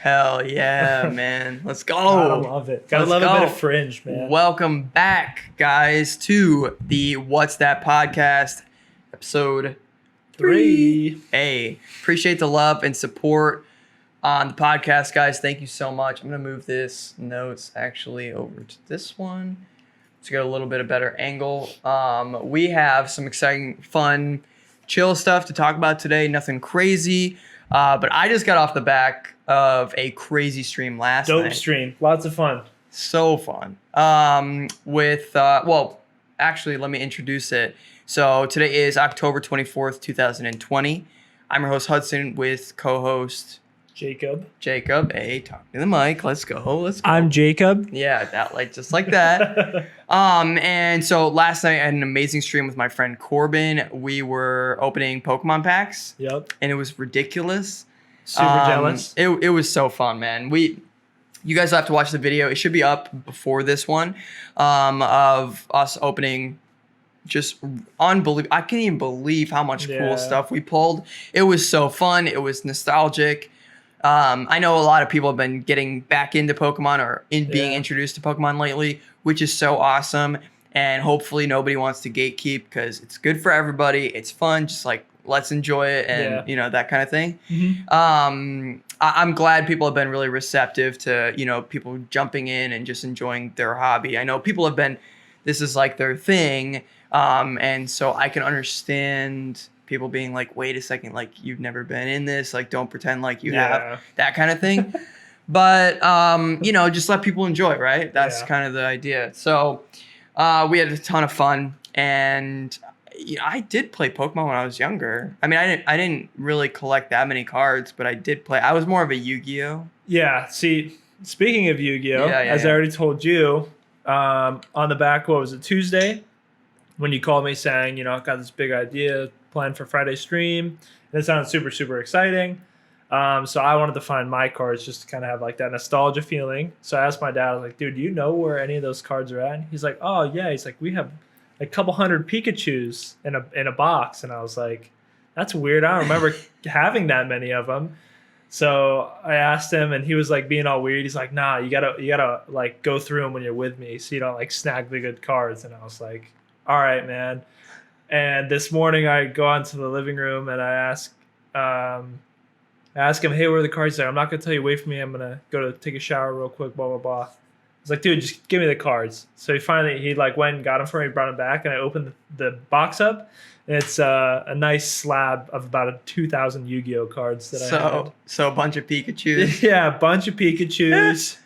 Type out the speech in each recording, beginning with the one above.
Hell yeah, man. Let's go. Gotta love it. Gotta love a bit of fringe, man. Welcome back, guys, to the What's That podcast, episode 3. Hey, appreciate the love and support on the podcast, guys. Thank you so much. I'm going to move this notes actually over to this one to get a little bit of better angle. We have some exciting, fun, chill stuff to talk about today. Nothing crazy. But I just got off the back of a crazy stream last night. Dope stream. Lots of fun. So fun. Actually, let me introduce it. So today is October 24th, 2020. I'm your host, Hudson, with co-host Jacob. Hey, talk to the mic. Let's go. I'm Jacob. Yeah, just like that. And so last night I had an amazing stream with my friend Corbin. We were opening Pokemon packs. Yep. And it was ridiculous. Super jealous. It was so fun, man. You guys have to watch the video. It should be up before this one, of us opening. Just unbelievable. I can't even believe how much cool stuff we pulled. It was so fun. It was nostalgic. I know a lot of people have been getting back into Pokemon or being introduced to Pokemon lately, which is so awesome. And hopefully nobody wants to gatekeep because it's good for everybody. It's fun. Just like, let's enjoy it and, that kind of thing. Mm-hmm. I'm glad people have been really receptive to, people jumping in and just enjoying their hobby. I know people have been, this is like their thing. And so I can understand people being like, wait a second, like you've never been in this, like don't pretend like you have, that kind of thing. But, just let people enjoy, right? That's kind of the idea. So we had a ton of fun, and I did play Pokemon when I was younger. I mean, I didn't really collect that many cards, but I did play. I was more of a Yu-Gi-Oh. Yeah, see, speaking of Yu-Gi-Oh, as I already told you, on the back, what was it, Tuesday? When you called me saying, I've got this big idea planned for Friday stream. And it sounded super, super exciting. So I wanted to find my cards just to kind of have like that nostalgia feeling. So I asked my dad, I was like, dude, do you know where any of those cards are at? He's like, oh, yeah. He's like, we have a couple hundred Pikachus in a box. And I was like, that's weird. I don't remember having that many of them. So I asked him, and he was like being all weird. He's like, nah, you gotta like go through them when you're with me so you don't like snag the good cards. And I was like, all right, man. And this morning I go out into the living room and I ask him, hey, where are the cards there? I'm not going to tell you, wait for me. I'm going to go to take a shower real quick, blah, blah, blah. I was like, dude, just give me the cards. So he like went and got them for me, brought them back, and I opened the box up. And it's a nice slab of about 2,000 Yu-Gi-Oh cards that I had. So a bunch of Pikachus. Yeah, a bunch of Pikachus.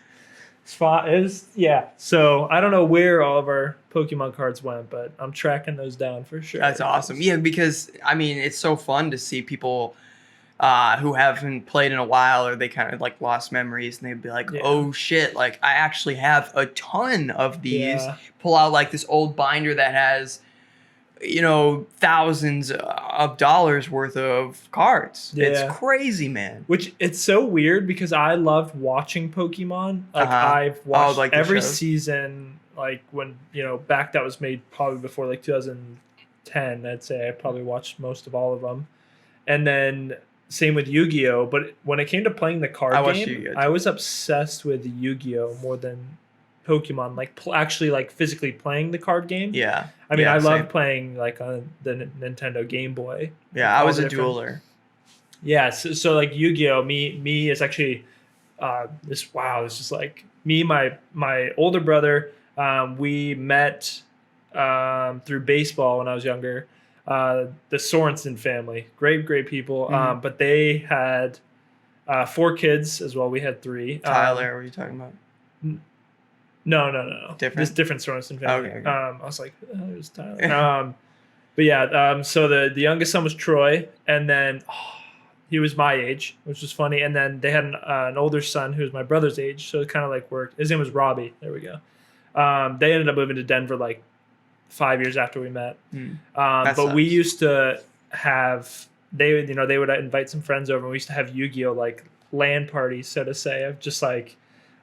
So I don't know where all of our Pokemon cards went, but I'm tracking those down for sure. That's awesome. Yeah, because I mean, it's so fun to see people who haven't played in a while, or they kind of like lost memories, and they'd be like, oh shit, like I actually have a ton of these. Pull out like this old binder that has, thousands of dollars worth of cards. It's crazy, man. Which it's so weird because I loved watching Pokemon. Like I've watched every season, like when, back that was made probably before like 2010, I'd say I probably watched most of all of them. And then same with Yu-Gi-Oh! But when it came to playing the card game, I was obsessed with Yu-Gi-Oh! More than Pokemon, like actually like physically playing the card game. Yeah. I mean, I love playing like on the Nintendo Game Boy. Yeah, I was a dueler. Yeah, so like Yu-Gi-Oh! Me is actually this is like me, my older brother. We met through baseball when I was younger. The Sorensen family, great people. Mm-hmm. But they had 4 kids as well. We had 3. Tyler, what are you talking about? No. Different? This different Sorensen family. Okay. I was like, oh, it was Tyler. But yeah, so the youngest son was Troy, and then he was my age, which was funny. And then they had an older son who was my brother's age, so it kind of like worked. His name was Robbie. There we go. They ended up moving to Denver like 5 years after we met. But we used to have they would invite some friends over, and we used to have Yu-Gi-Oh! Like LAN parties, so to say, of just like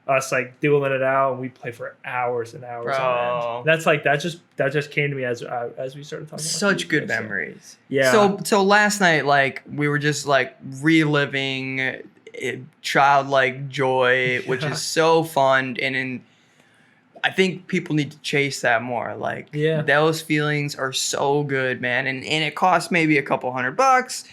us like dueling it out, and we play for hours and hours. Bro. That's like that just came to me as we started talking. Such good memories. Yeah. So last night, like we were just like reliving childlike joy, which is so fun. And I think people need to chase that more. Like, those feelings are so good, man. And it costs maybe a couple $100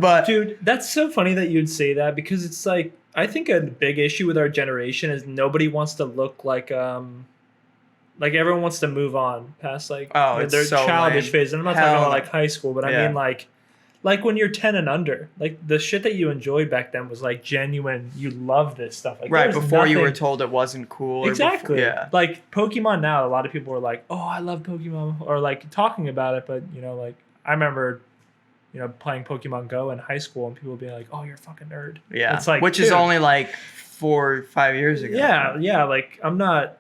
but dude, that's so funny that you'd say that, because it's like, I think a big issue with our generation is nobody wants to look like everyone wants to move on past their so childish lame. phase. And I'm not talking about like high school, but I mean like when you're 10 and under, like the shit that you enjoyed back then was like genuine. You loved this stuff. Like, right before you were told it wasn't cool. Exactly. Like Pokemon now, a lot of people are like, oh, I love Pokemon, or like talking about it. But like I remember, playing Pokemon Go in high school and people being like, oh, you're a fucking nerd. Yeah. It's like, which is only like 4 or 5 years ago. Yeah. Like I'm not.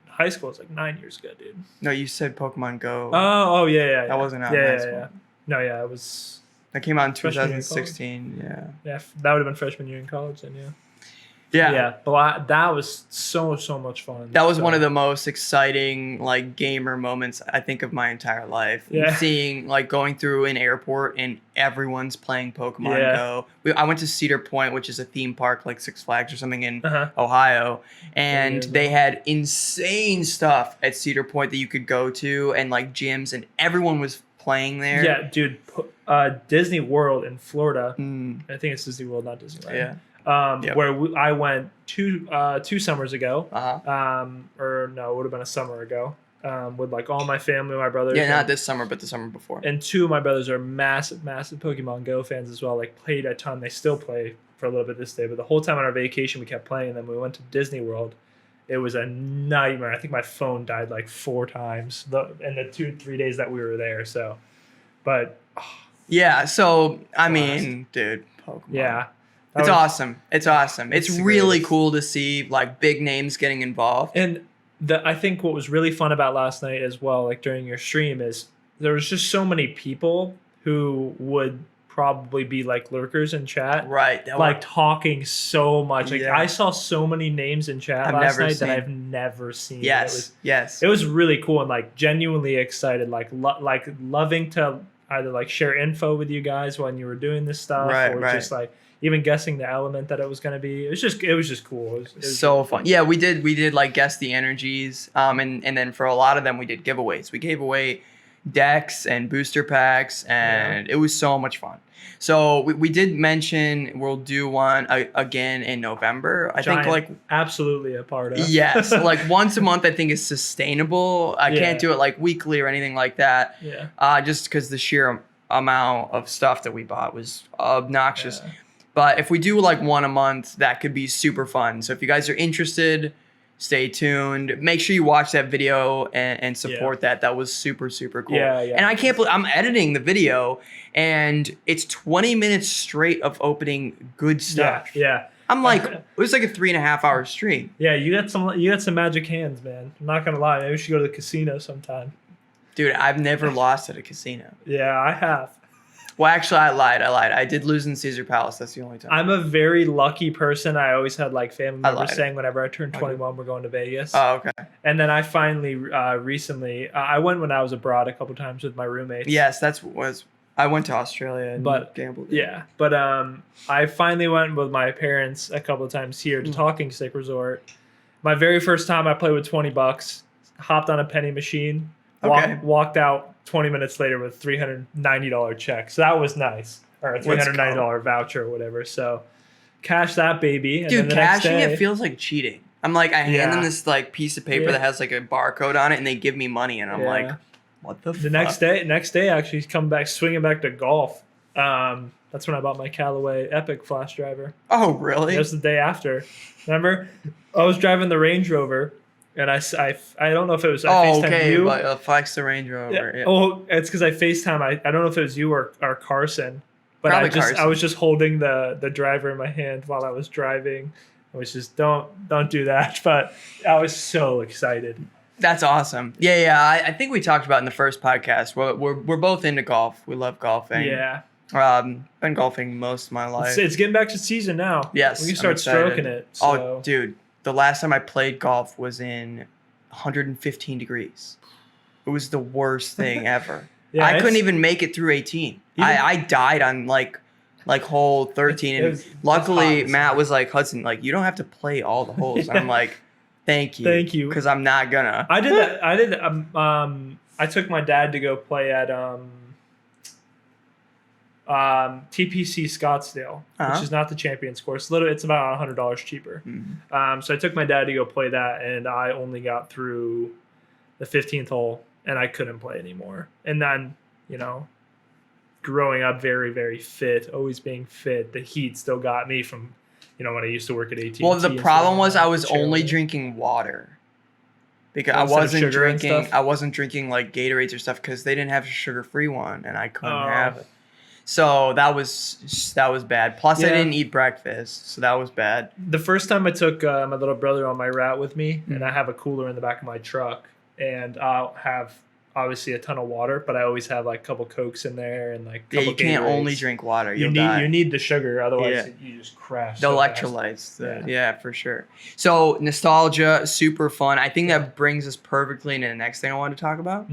High school is like 9 years ago, dude. No, you said Pokemon Go. Oh, yeah. That wasn't out in high school. Yeah. No, it was. That came out in 2016. Yeah. Yeah, that would have been freshman year in college then, yeah. Yeah. But that was so much fun. That was one of the most exciting like gamer moments I think of my entire life. Yeah. Seeing like going through an airport and everyone's playing Pokemon Go. I went to Cedar Point, which is a theme park like Six Flags or something in Ohio, and they had insane stuff at Cedar Point that you could go to, and like gyms, and everyone was playing there. Yeah, dude. Disney World in Florida. I think it's Disney World, not Disneyland. Yeah. Where I went two summers ago. Or no, it would have been a summer ago. With like all my family, my brothers. Yeah, not this summer, but the summer before. And two of my brothers are massive Pokemon Go fans as well. Like played a ton. They still play for a little bit this day. But the whole time on our vacation, we kept playing. And then we went to Disney World. It was a nightmare. I think my phone died like 4 times in the 2-3 days that we were there. So, but yeah. So I mean, dude, Pokemon. Yeah. It's awesome. It's awesome. It's really cool to see like big names getting involved. And I think what was really fun about last night as well, like during your stream, is there was just so many people who would probably be like lurkers in chat. Right. Like talking so much. Like I saw so many names in chat last night that I've never seen. Yes. It was really cool and like genuinely excited, like loving to either like share info with you guys when you were doing this stuff, or just like even guessing the element that it was going to be. It was just cool. It was so really fun. Yeah, we did like guess the energies. And then for a lot of them we did giveaways. We gave away decks and booster packs, and it was so much fun. So we did mention we'll do one again in November. I think like absolutely a part of. Yes, like once a month I think is sustainable. I can't do it like weekly or anything like that. Yeah. Just because the sheer amount of stuff that we bought was obnoxious. Yeah. But if we do like one a month, that could be super fun. So if you guys are interested, stay tuned. Make sure you watch that video and support that. That was super cool. Yeah. And I can't believe I'm editing the video and it's 20 minutes straight of opening good stuff. Yeah. I'm like, it was like a 3.5 hour stream. Yeah, you got some magic hands, man. I'm not gonna lie. Maybe we should go to the casino sometime. Dude, I've never lost at a casino. Yeah, I have. Well, actually, I lied. I did lose in Caesar Palace. That's the only time. I'm a very lucky person. I always had like family members saying whenever I turned 21, we're going to Vegas. Oh, okay. And then I finally, recently, I went when I was abroad a couple times with my roommates. Yes, I went to Australia and gambled. Yeah, but I finally went with my parents a couple of times here to Talking Stick Resort. My very first time, I played with $20. Hopped on a penny machine. Walked out 20 minutes later with $390 check. So that was nice. Or a $390 voucher or whatever. So cash that baby. And dude, cashing it feels like cheating. I'm like, I hand them this like piece of paper that has like a barcode on it and they give me money and I'm like, what the fuck? The next day actually come back, swinging back to golf. That's when I bought my Callaway Epic flash driver. Oh, really? It was the day after. Remember? I was driving the Range Rover. And I don't know if it was FaceTime you. But flex the Range Rover. Yeah. Oh, it's because I FaceTime. I don't know if it was you or Carson, but Carson. I was just holding the driver in my hand while I was driving. I was just don't do that. But I was so excited. That's awesome. Yeah. I think we talked about in the first podcast. We're both into golf. We love golfing. Yeah. Been golfing most of my life. It's getting back to season now. Yes, we can start stroking it. So. Oh, dude. The last time I played golf was in 115 degrees. It was the worst thing ever. I couldn't even make it through 18. I died on like like hole 13. And luckily, Matt was like, Hudson, like, you don't have to play all the holes. And I'm like, thank you. Because I'm not gonna. I did that. I took my dad to go play at TPC Scottsdale, which is not the Champions course. It's about $100 cheaper. Mm-hmm. So I took my dad to go play that, and I only got through the 15th hole, and I couldn't play anymore. And then, growing up very, very fit, always being fit, the heat still got me from, when I used to work at AT&T. Well, the problem was I was only drinking water. Because I wasn't drinking like Gatorades or stuff because they didn't have a sugar-free one, and I couldn't have it. So that was bad. Plus, I didn't eat breakfast, so that was bad. The first time I took my little brother on my route with me, and I have a cooler in the back of my truck, and I'll have obviously a ton of water, but I always have like a couple Cokes in there and like a couple you can't Gatorades. Only drink water. You need the sugar, otherwise you just crash. The electrolytes, yeah, for sure. So nostalgia, super fun. I think that brings us perfectly into the next thing I wanted to talk about,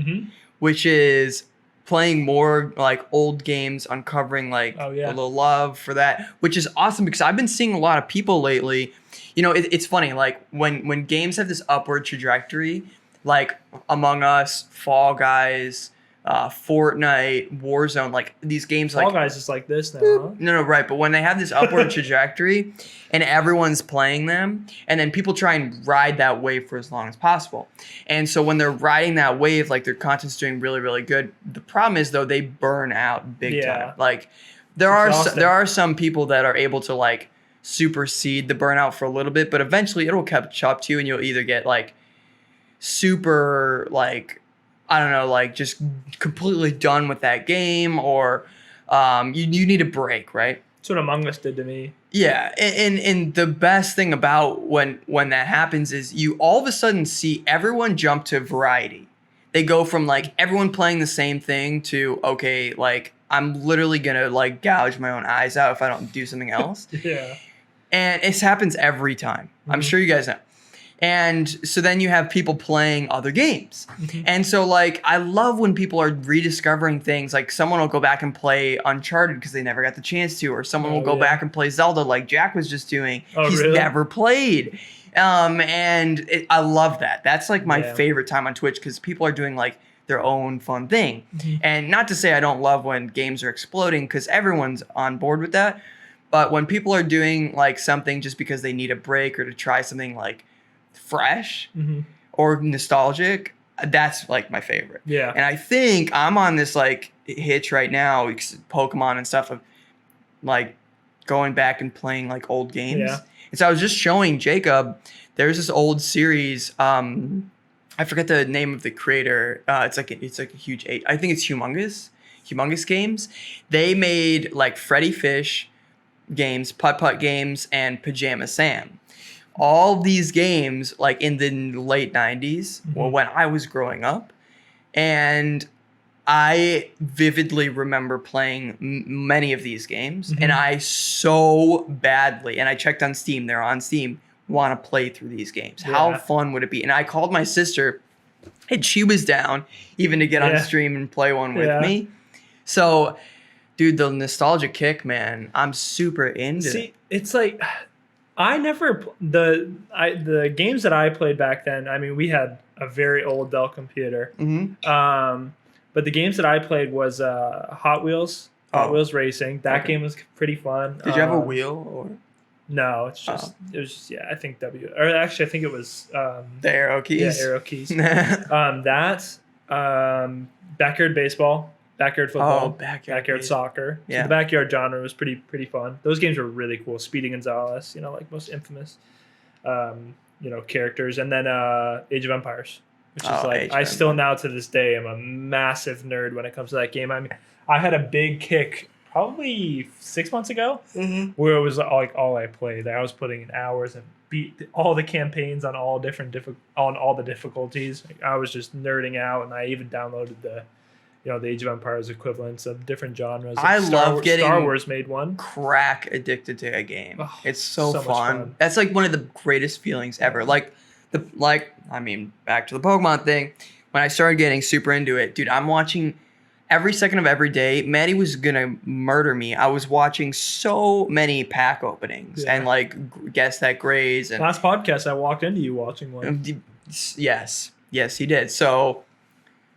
which is playing more like old games, uncovering like a little love for that, which is awesome because I've been seeing a lot of people lately. It's funny, like when games have this upward trajectory, like Among Us, Fall Guys, Fortnite, Warzone, like these games. Fall Guys is like this now, huh? No, right. But when they have this upward trajectory and everyone's playing them, and then people try and ride that wave for as long as possible. And so when they're riding that wave, like their content's doing really, really good. The problem is though, they burn out big time. Like there are some people that are able to like supersede the burnout for a little bit, but eventually it'll catch up to you, and you'll either get like super like, I don't know, like just completely done with that game, or you need a break, right? That's what Among Us did to me. Yeah, and the best thing about when that happens is you all of a sudden see everyone jump to variety. They go from like everyone playing the same thing to, okay, like I'm literally gonna like gouge my own eyes out if I don't do something else. Yeah. And it happens every time. I'm sure you guys know. And so then you have people playing other games. And so like I love when people are rediscovering things. Like someone will go back and play Uncharted because they never got the chance to, or someone will go back and play Zelda like Jack was just doing. He's never played. And I love that. That's like my favorite time on Twitch because people are doing like their own fun thing. And not to say I don't love when games are exploding because everyone's on board with that. But when people are doing like something just because they need a break or to try something like fresh or nostalgic, that's like my favorite. Yeah. And I think I'm on this like hitch right now, Pokemon and stuff, of like going back and playing like old games. Yeah. And so I was just showing Jacob, there's this old series, I forget the name of the creator. It's like a huge, I think it's Humongous Games. They made like Freddy Fish games, Putt games, and Pajama Sam. All these games like in the late 90s, well, when I was growing up, and I vividly remember playing many of these games, and I so badly, and I checked on Steam, they're on Steam, want to play through these games. How fun would it be? And I called my sister, and she was down even to get on stream and play one with me. So, dude, the nostalgia kick, man, I'm super into. See, it's like I never the games that I played back then. I mean, we had a very old Dell computer. But the games that I played was Hot Wheels Racing. That game was pretty fun. Did you have a wheel or? No, it's just it was just I think or actually I think it was the arrow keys. Yeah, arrow keys. Backyard baseball, backyard football, backyard soccer. So the backyard genre was pretty fun. Those games were really cool. Speedy Gonzalez, like most infamous characters, and then Age of Empires. Which is like I still now to this day am a massive nerd when it comes to that game. I mean, I had a big kick probably 6 months ago where it was like all I played. I was putting in hours and beat all the campaigns on all the difficulties. Like, I was just nerding out, and I even downloaded the Age of Empires equivalents of different genres. I love getting Star Wars made one. Crack addicted to a game. It's so fun. That's like one of the greatest feelings ever. Back to the Pokemon thing. When I started getting super into it, dude, I'm watching every second of every day, Maddie was gonna murder me. I was watching so many pack openings and like guess that grades. And last podcast, I walked into you watching one. Yes, he did. So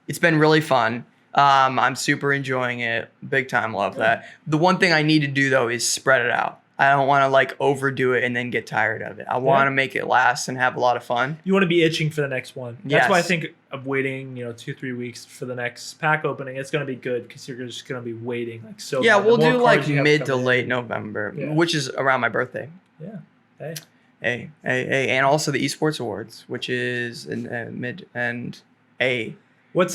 it's been really fun. I'm super enjoying it. Big time love that. The one thing I need to do though is spread it out. I don't want to like overdo it and then get tired of it. I want to make it last and have a lot of fun. You want to be itching for the next one. That's why I think of waiting, 2-3 weeks for the next pack opening. It's going to be good because you're just going to be waiting like so. Yeah, we'll do like mid to late November, which is around my birthday. Yeah. Hey, and also the Esports Awards, which is in mid and A. What's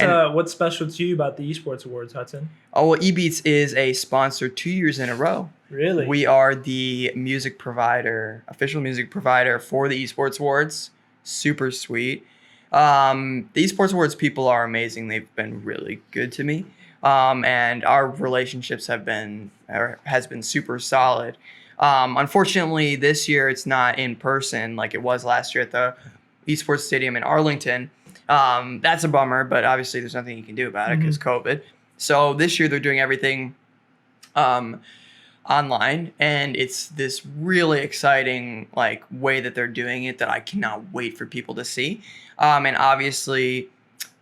special to you about the Esports Awards, Hudson? Oh, well, ebeatz is a sponsor 2 years in a row. Really? We are the music provider, official music provider for the Esports Awards. Super sweet. The Esports Awards people are amazing. They've been really good to me. And our relationships has been super solid. Unfortunately, this year it's not in person like it was last year at the Esports Stadium in Arlington. That's a bummer, but obviously there's nothing you can do about it because COVID. So this year they're doing everything online, and it's this really exciting like way that they're doing it that I cannot wait for people to see. And obviously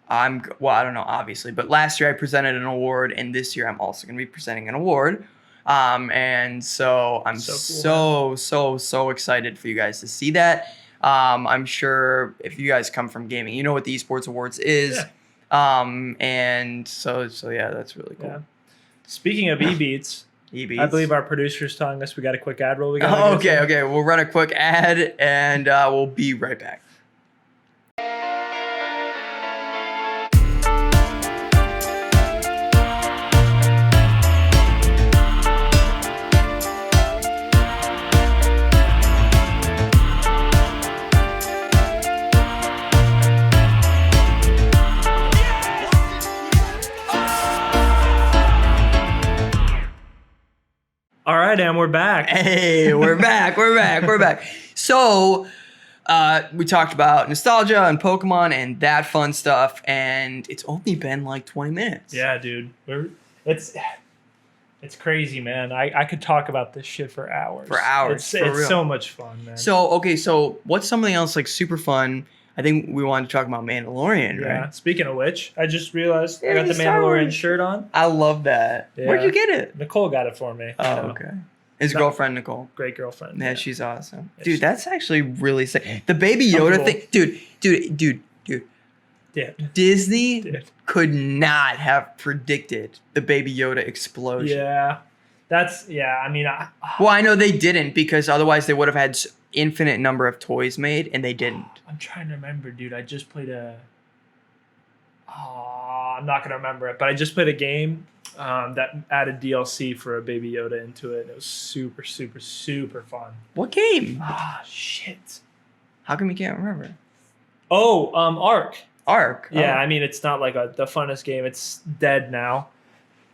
I don't know obviously, but last year I presented an award, and this year I'm also going to be presenting an award. And so I'm so excited for you guys to see that. I'm sure if you guys come from gaming, you know what the Esports Awards is. Yeah. And so yeah, that's really cool. Yeah. Speaking of ebeatz, I believe our producer's telling us we got a quick ad roll. Okay. We'll run a quick ad and we'll be right back. All right, and we're back. Hey, we're back. So, we talked about nostalgia and Pokemon and that fun stuff, and it's only been like 20 minutes. Yeah, dude. It's crazy, man. I could talk about this shit for hours. It's so much fun, man. So what's something else like super fun? I think we wanted to talk about Mandalorian, right? Yeah. Speaking of which, I just realized I got the Mandalorian shirt on. I love that. Yeah. Where'd you get it? Nicole got it for me. Oh, okay. His girlfriend, Nicole. Great girlfriend. Yeah, she's awesome. Dude, that's actually really sick. The Baby Yoda thing. Dude. Yeah. Disney could not have predicted the Baby Yoda explosion. Yeah. I mean, well, I know they didn't, because otherwise they would have had infinite number of toys made, and they didn't. I'm trying to remember, dude. I just played I'm not going to remember it, but I just played a game that added DLC for a Baby Yoda into it. It was super, super, super fun. What game? Shit. How come you can't remember? Oh, Ark. Ark. Yeah, I mean, it's not like the funnest game. It's dead now.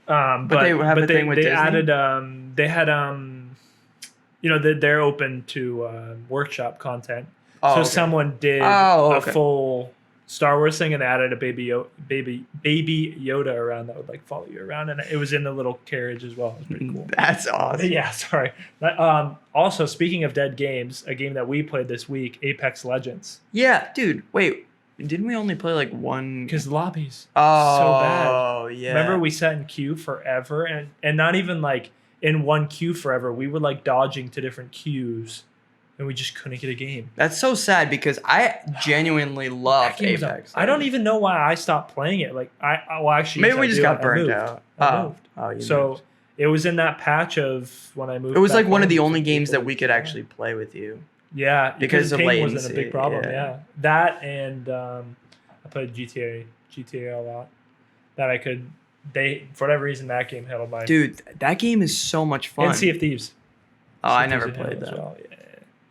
But they have a thing with Disney? Added they're open to workshop content. Someone did a full Star Wars thing and added a baby Yoda around that would like follow you around, and it was in the little carriage as well. It was pretty cool. That's awesome. Yeah, sorry. Also, speaking of dead games, a game that we played this week, Apex Legends. Yeah, dude. Wait. Didn't we only play like one? Because lobbies. Oh, so bad. Oh, yeah. Remember we sat in queue forever, and not even like in one queue forever. We were like dodging to different queues, and we just couldn't get a game. That's so sad because I genuinely love Apex. I don't even know why I stopped playing it. Like actually, maybe we just got burnt out. I moved. Moved. It was in that patch of when I moved. It was like one of the only games that we could actually play with you. Yeah, because of latency. Wasn't a big problem. Yeah. That and I played GTA a lot. That I could. For whatever reason that game handled mine. Dude, that game is so much fun. And Sea of Thieves. I never played that. Well. Yeah,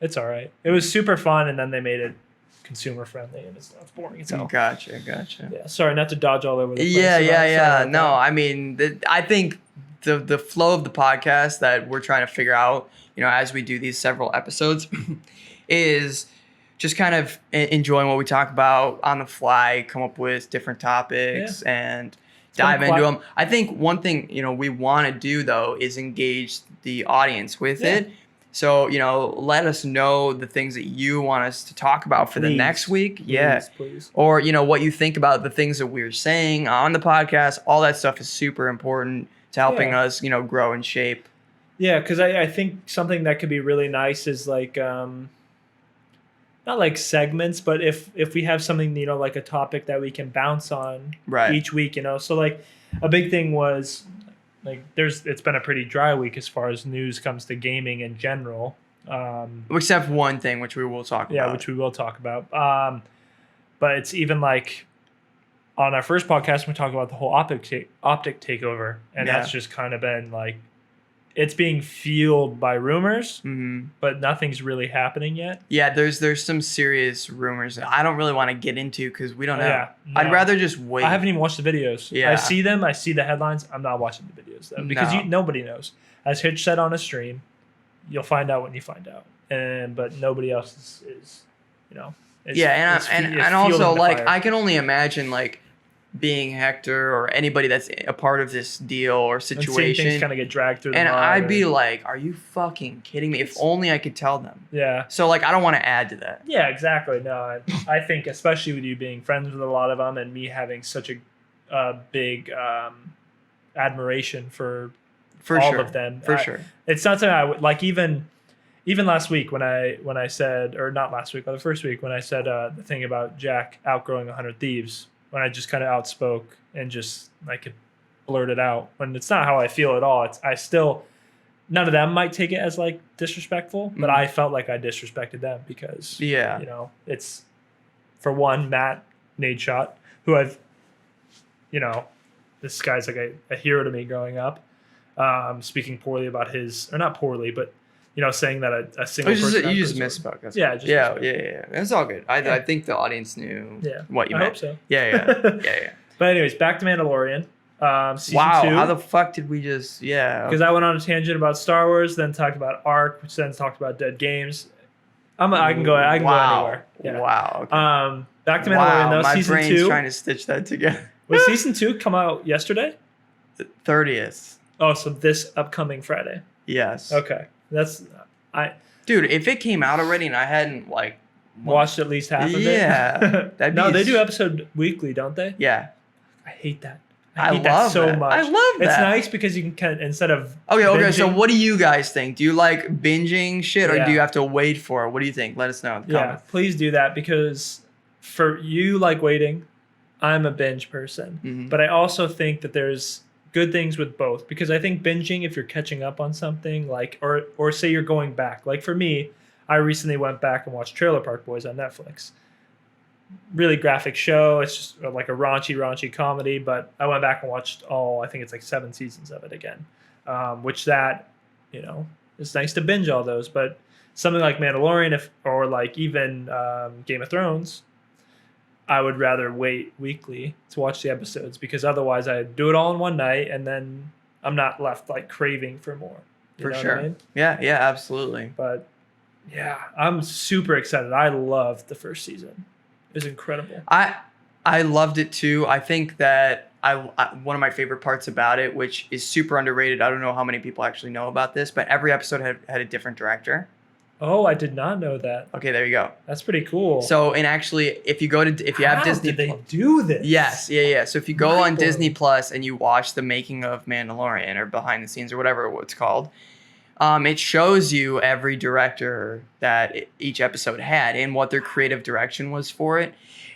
it's all right. It was super fun, and then they made it consumer friendly, and it's boring as hell. Gotcha. Yeah, sorry, not to dodge all over the place. Yeah. No, I mean, I think the flow of the podcast that we're trying to figure out, as we do these several episodes, is just kind of enjoying what we talk about on the fly, come up with different topics, and dive into them. I think one thing, we want to do though is engage the audience with it. So, let us know the things that you want us to talk about for the next week. Please. Or, what you think about the things that we're saying on the podcast. All that stuff is super important to helping us, grow and shape. Yeah, because I think something that could be really nice is like, not like segments, but if we have something, like a topic that we can bounce on each week, So like a big thing was like it's been a pretty dry week as far as news comes to gaming in general. Except one thing, which we will talk about. Yeah, which we will talk about. But it's even like on our first podcast, we talked about the whole optic takeover. And that's just kind of been like, it's being fueled by rumors, but nothing's really happening yet. Yeah, there's some serious rumors that I don't really want to get into because we don't know. Yeah, no. I'd rather just wait. I haven't even watched the videos. Yeah. I see them. I see the headlines. I'm not watching the videos though because nobody knows. As Hitch said on a stream, you'll find out when you find out, but nobody else is and also like fire. I can only imagine like being Hector or anybody that's a part of this deal or situation. Things kind of get dragged through the mud. I'd be like, are you fucking kidding me? If only I could tell them. Yeah. So like, I don't want to add to that. Yeah, exactly. No, I think especially with you being friends with a lot of them and me having such a big admiration for all of them. For sure. It's not something I would like even last week when I said, or not last week, but the first week when I said the thing about Jack outgrowing 100 Thieves, when I just kind of outspoke and just like blurted out when it's not how I feel at all. I still, none of them might take it as like disrespectful, but I felt like I disrespected them because, it's for one, Matt Nadeshot, who I've, this guy's like a hero to me growing up, speaking poorly about his, or not poorly, but saying that a single person. You just misspoke. Yeah. It's all good. I think the audience knew what you meant. I hope so. Yeah. But anyways, back to Mandalorian. Season 2. How the fuck did we just? Yeah. Because I went on a tangent about Star Wars, then talked about Arc, which then talked about Dead Games. I can go anywhere. Yeah. Wow. Okay. Back to Mandalorian though. My Season brain's 2. trying to stitch that together. Was season 2 come out yesterday? 30th. Oh, so this upcoming Friday. Yes. Okay. Dude, if it came out already and I hadn't like watched at least half of it. Yeah. They do episode weekly, don't they? Yeah. I hate that. I hate that so much. I love that. It's nice because you can instead of Okay, binging, so what do you guys think? Do you like binging shit or do you have to wait for it? What do you think? Let us know in the comments. Please do that because for you like waiting, I'm a binge person. But I also think that there's good things with both because I think binging, if you're catching up on something like, or say you're going back, like for me, I recently went back and watched Trailer Park Boys on Netflix. Really graphic show. It's just like a raunchy comedy, but I went back and watched I think it's like 7 seasons of it again, which that, it's nice to binge all those, but something like Mandalorian or like even Game of Thrones, I would rather wait weekly to watch the episodes because otherwise I do it all in one night and then I'm not left like craving for more. For sure. I mean? Yeah, absolutely. But yeah, I'm super excited. I loved the first season. It was incredible. I loved it too. I think that one of my favorite parts about it, which is super underrated, I don't know how many people actually know about this, but every episode had a different director. Oh, I did not know that. Okay, there you go. That's pretty cool. So, and actually, if you have Disney, did they do this? Yes, yeah. So if you go on Disney Plus and you watch the making of Mandalorian or behind the scenes or whatever it's called, it shows you every director that each episode had and what their creative direction was for it,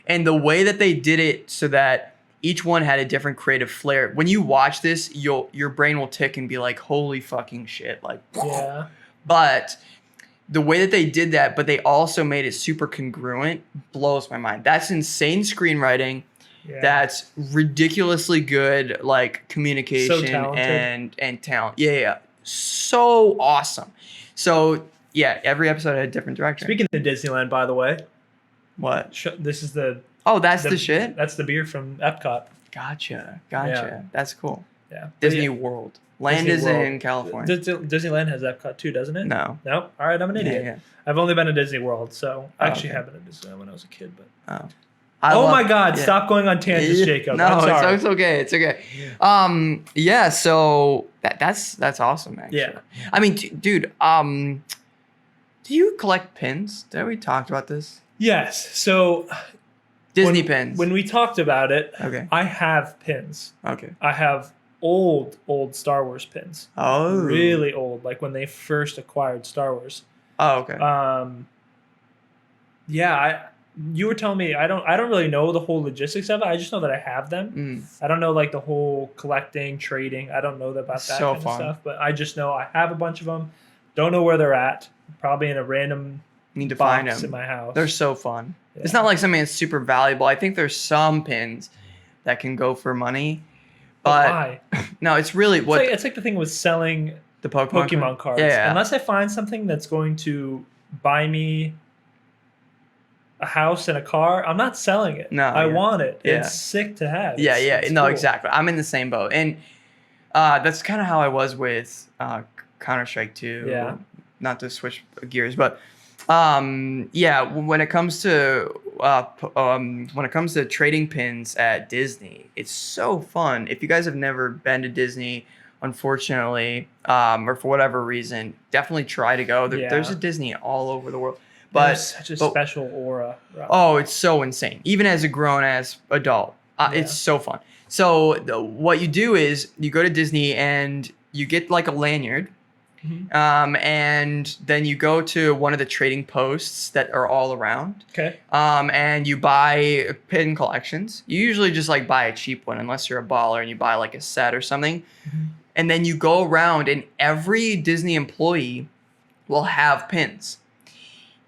and the way that they did it so that each one had a different creative flair. When you watch this, your brain will tick and be like, "Holy fucking shit!" Like, yeah. But the way that they did that, but they also made it super congruent, blows my mind. That's insane screenwriting. Yeah. That's ridiculously good, like communication and talent. Yeah. So awesome. So yeah, every episode had a different director. Speaking of Disneyland, by the way. What? This is the... Oh, that's the shit? That's the beer from Epcot. Gotcha. Yeah. That's cool. Yeah. Disney World. Land is in California. Disneyland has Epcot too, doesn't it? No. Nope. All right, I'm an idiot. Yeah. I've only been to Disney World, so I actually have been to Disneyland when I was a kid. But Oh my God! Stop going on tangents, Jacob. No, I'm sorry. it's okay. It's okay. Yeah. So that's awesome. Actually. Yeah. I mean, dude. Do you collect pins? Did we talked about this? Yes. So Disney pins. When we talked about it, okay. I have pins. Okay. I have old Star Wars pins. Oh. Really old, like when they first acquired Star Wars. Oh, okay. Yeah, you were telling me I don't really know the whole logistics of it. I just know that I have them. I don't know like the whole collecting, trading. I don't know about that kind of stuff, but I just know I have a bunch of them. Don't know where they're at. Probably in a random need to box find them in my house. They're so fun. Yeah. It's not like something that's super valuable. I think there's some pins that can go for money, but why? No, it's really what it's like the thing with selling the Pokemon cards. Yeah. Unless I find something that's going to buy me a house and a car, I'm not selling it. No, I want it. Yeah. It's sick to have. It's cool. Exactly. I'm in the same boat, and that's kind of how I was with Counter-Strike 2. Yeah. Not to switch gears, but when it comes to trading pins at Disney, it's so fun. If you guys have never been to Disney, unfortunately, or for whatever reason, definitely try to go. There's a Disney all over the world. But there's such a special aura. Oh, it's so insane. Even as a grown-ass adult, it's so fun. So what you do is you go to Disney and you get like a lanyard. And then you go to one of the trading posts that are all around. Okay. And you buy pin collections. You usually just like buy a cheap one unless you're a baller and you buy like a set or something. And then you go around and every Disney employee will have pins.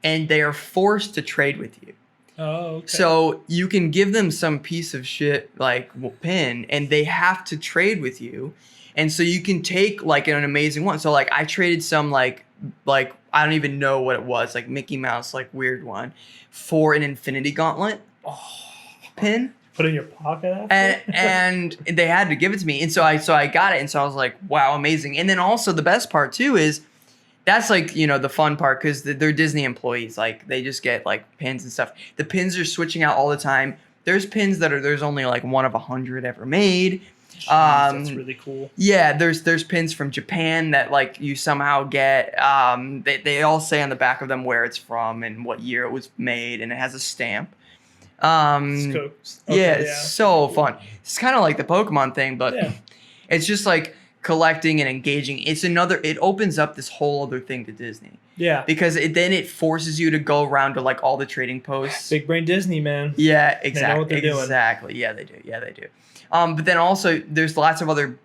And they are forced to trade with you. Oh, okay. So you can give them some piece of shit like pin and they have to trade with you. And so you can take like an amazing one. So like I traded some like I don't even know what it was, like Mickey Mouse, like weird one, for an Infinity Gauntlet pin. Put it in your pocket after? And they had to give it to me. And so I got it. And so I was like, wow, amazing. And then also the best part too is that's like, the fun part because they're Disney employees. Like they just get like pins and stuff. The pins are switching out all the time. There's pins there's only like one of 100 ever made. Jeez, that's really cool. Yeah, there's pins from Japan that like you somehow get. They all say on the back of them where it's from and what year it was made, and it has a stamp. It's so fun. It's kind of like the Pokemon thing, but it's just like collecting and engaging. It opens up this whole other thing to Disney. Yeah. Because then it forces you to go around to like all the trading posts. Big brain Disney, man. Yeah, exactly. They know what they're doing. Exactly. Yeah, they do. But then also there's lots of other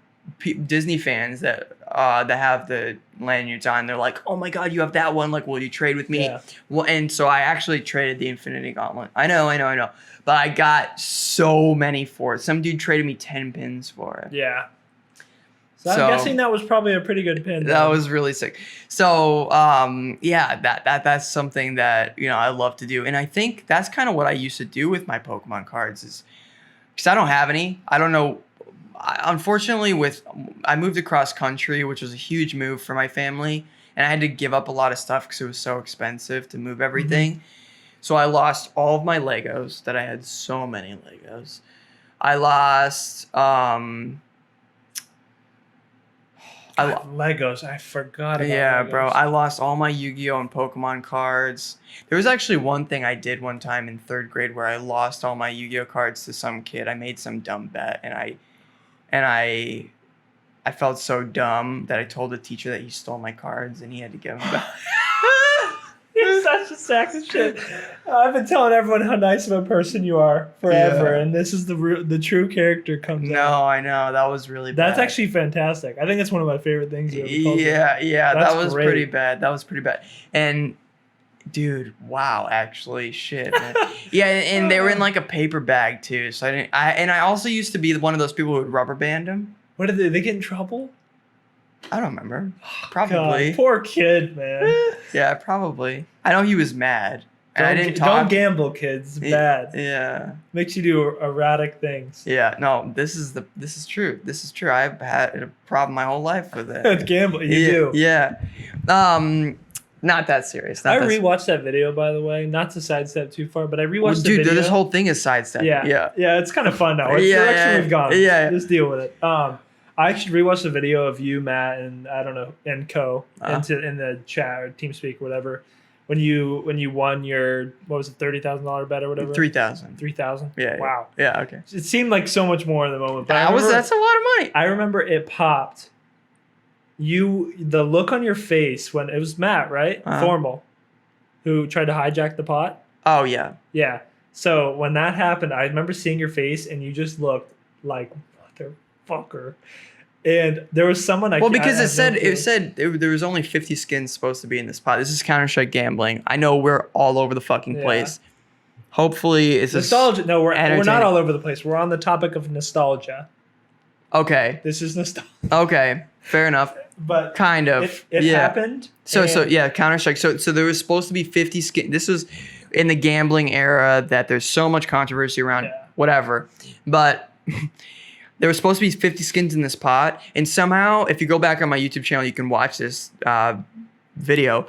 Disney fans that have the lanyards on. They're like, oh my God, you have that one. Like, will you trade with me? Yeah. Well, and so I actually traded the Infinity Gauntlet. I know. But I got so many for it. Some dude traded me 10 pins for it. Yeah. So I'm guessing that was probably a pretty good pin. That was really sick. So that's something that I love to do, and I think that's kind of what I used to do with my Pokemon cards is because I don't have any. I don't know. Unfortunately, I moved across country, which was a huge move for my family, and I had to give up a lot of stuff because it was so expensive to move everything. So I lost all of my Legos. That I had so many Legos. I lost. Legos. I forgot about Yeah, Legos. bro. I lost all my Yu-Gi-Oh! And Pokemon cards. There was actually one thing I did one time in 3rd grade where I lost all my Yu-Gi-Oh! Cards to some kid. I made some dumb bet, and I felt so dumb that I told the teacher that he stole my cards, and he had to give them back. You're such a sack of shit. I've been telling everyone how nice of a person you are forever, and this is the true character comes out. No, I know. That was really bad. That's actually fantastic. I think that's one of my favorite things you ever told me. Yeah. That was pretty bad. And dude, wow, actually, shit, man. Yeah, and they were in like a paper bag too. So I also used to be one of those people who would rubber band them. What did they get in trouble? I don't remember. Probably. God, poor kid, man. Yeah, probably. I know he was mad. And I didn't talk. Don't gamble, kids. It's bad. Yeah. Makes you do erratic things. Yeah. No, this is true. This is true. I've had a problem my whole life with it. With gambling, you do. Yeah. Not that serious. I rewatched that video, by the way. Not to sidestep too far, but I rewatched the video. Dude, this whole thing is sidestep. Yeah, it's kind of fun now. It's the direction we've gone. Yeah, just deal with it. I actually rewatched the video of you, Matt, and I don't know, and Co. In the chat or TeamSpeak or whatever. When you won your, what was it, $30,000 bet or whatever? 3,000. 3,000. Yeah. Wow. Yeah. Okay. It seemed like so much more in the moment, but that's a lot of money. I remember it popped. The look on your face when it was Matt, right? Formal, who tried to hijack the pot. Oh yeah. Yeah. So when that happened, I remember seeing your face, and you just looked like motherfucker. And there was someone because it said there was only 50 skins supposed to be in this pot. This is Counter-Strike gambling. I know we're all over the fucking place. Hopefully it's nostalgia. No, we're not all over the place. We're on the topic of nostalgia. Okay. This is nostalgia. Okay, fair enough. But kind of. It happened. So Counter-Strike. So there was supposed to be 50 skins. This was in the gambling era that there's so much controversy around whatever. But there was supposed to be 50 skins in this pot, and somehow, if you go back on my YouTube channel, you can watch this video.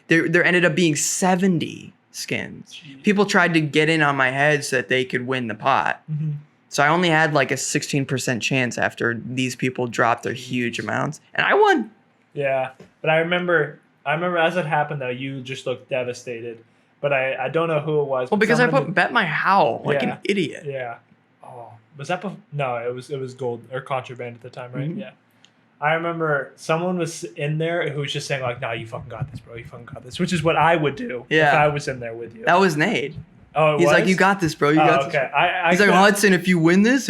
There ended up being 70 skins. Jeez. People tried to get in on my head so that they could win the pot. Mm-hmm. So I only had like a 16% chance after these people dropped their huge amounts, and I won. Yeah, but I remember as it happened though, you just looked devastated. But I don't know who it was. Well, because I bet my howl like an idiot. Yeah. Oh, was that before? No, it was gold or contraband at the time, right? Mm-hmm. Yeah. I remember someone was in there who was just saying like, "No, you fucking got this, bro. You fucking got this," which is what I would do if I was in there with you. That was Nate. Oh, he's like, "You got this, bro. You got this." Okay. He's like, Hudson, if you win this.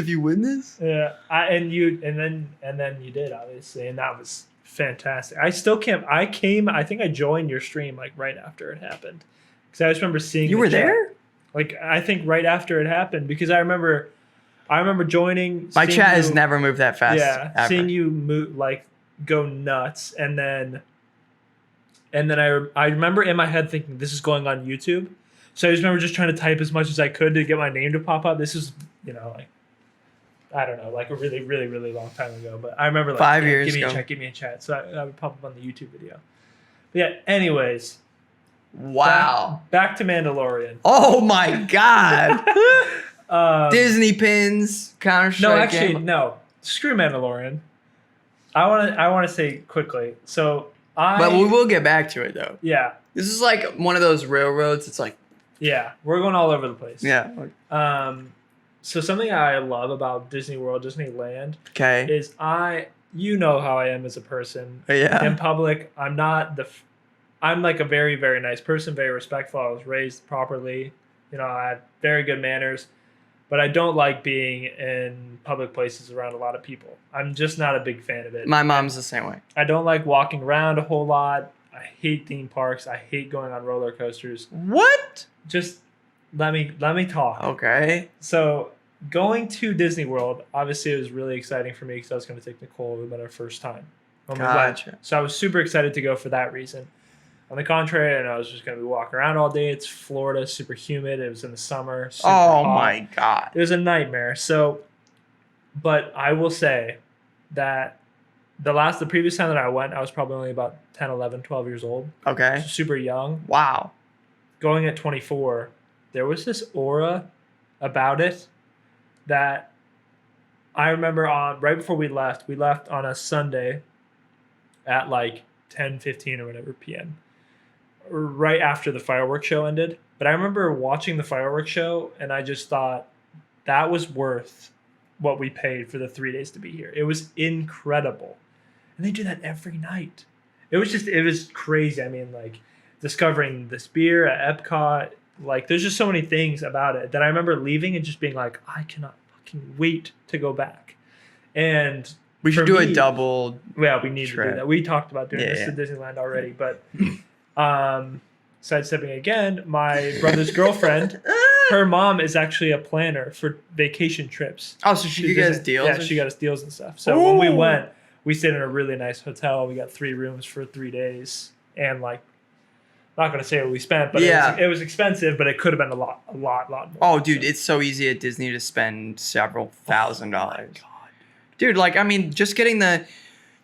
Yeah. And then you did, obviously, and that was fantastic. I still can't. I think I joined your stream like right after it happened, because I just remember seeing you were there. Like I think right after it happened, because I remember joining. My chat has never moved that fast. Yeah, ever. Seeing you move like go nuts, and then I remember in my head thinking this is going on YouTube. So I just remember just trying to type as much as I could to get my name to pop up. This is, like, I don't know, like a really, really, really long time ago. But I remember like 5 years ago. Give me a chat. So I would pop up on the YouTube video. But yeah, anyways. Wow. Back to Mandalorian. Oh my God. Disney pins, Counter-Strike. No. Screw Mandalorian. I want to say quickly. So But we will get back to it though. Yeah. This is like one of those railroads. It's like. Yeah, we're going all over the place. Yeah. So something I love about Disney World, Disneyland, is you know how I am as a person. Yeah. In public, I'm like a very, very nice person, very respectful. I was raised properly. I had very good manners, but I don't like being in public places around a lot of people. I'm just not a big fan of it. My mom's the same way. I don't like walking around a whole lot. I hate theme parks. I hate going on roller coasters. What? Just let me talk. Okay. So going to Disney World, obviously it was really exciting for me because I was going to take Nicole. It would have been our first time. Gotcha. So I was super excited to go for that reason. On the contrary, I was just going to be walking around all day. It's Florida, super humid. It was in the summer. Super hot. My God. It was a nightmare. So, but I will say that the previous time that I went, I was probably only about 10, 11, 12 years old. Okay. Super young. Wow. Going at 24, there was this aura about it that I remember right before we left on a Sunday at like 10:15 or whatever p.m. right after the fireworks show ended. But I remember watching the fireworks show and I just thought that was worth what we paid for the 3 days to be here. It was incredible. And they do that every night. It was crazy. I mean, like discovering this beer at Epcot, like there's just so many things about it that I remember leaving and just being like, I cannot fucking wait to go back. And we should do a double. Yeah, we need to do that. We talked about doing this to Disneyland already, but sidestepping again, my brother's girlfriend, her mom is actually a planner for vacation trips. Oh, so she got us deals? Yeah, she got us deals and stuff. So when we went, we stayed in a really nice hotel. We got 3 rooms for 3 days. And like, I'm not going to say what we spent, but it was expensive, but it could have been a lot more. Oh, dude, it's so easy at Disney to spend several $1,000s. Dude, like, I mean, just getting the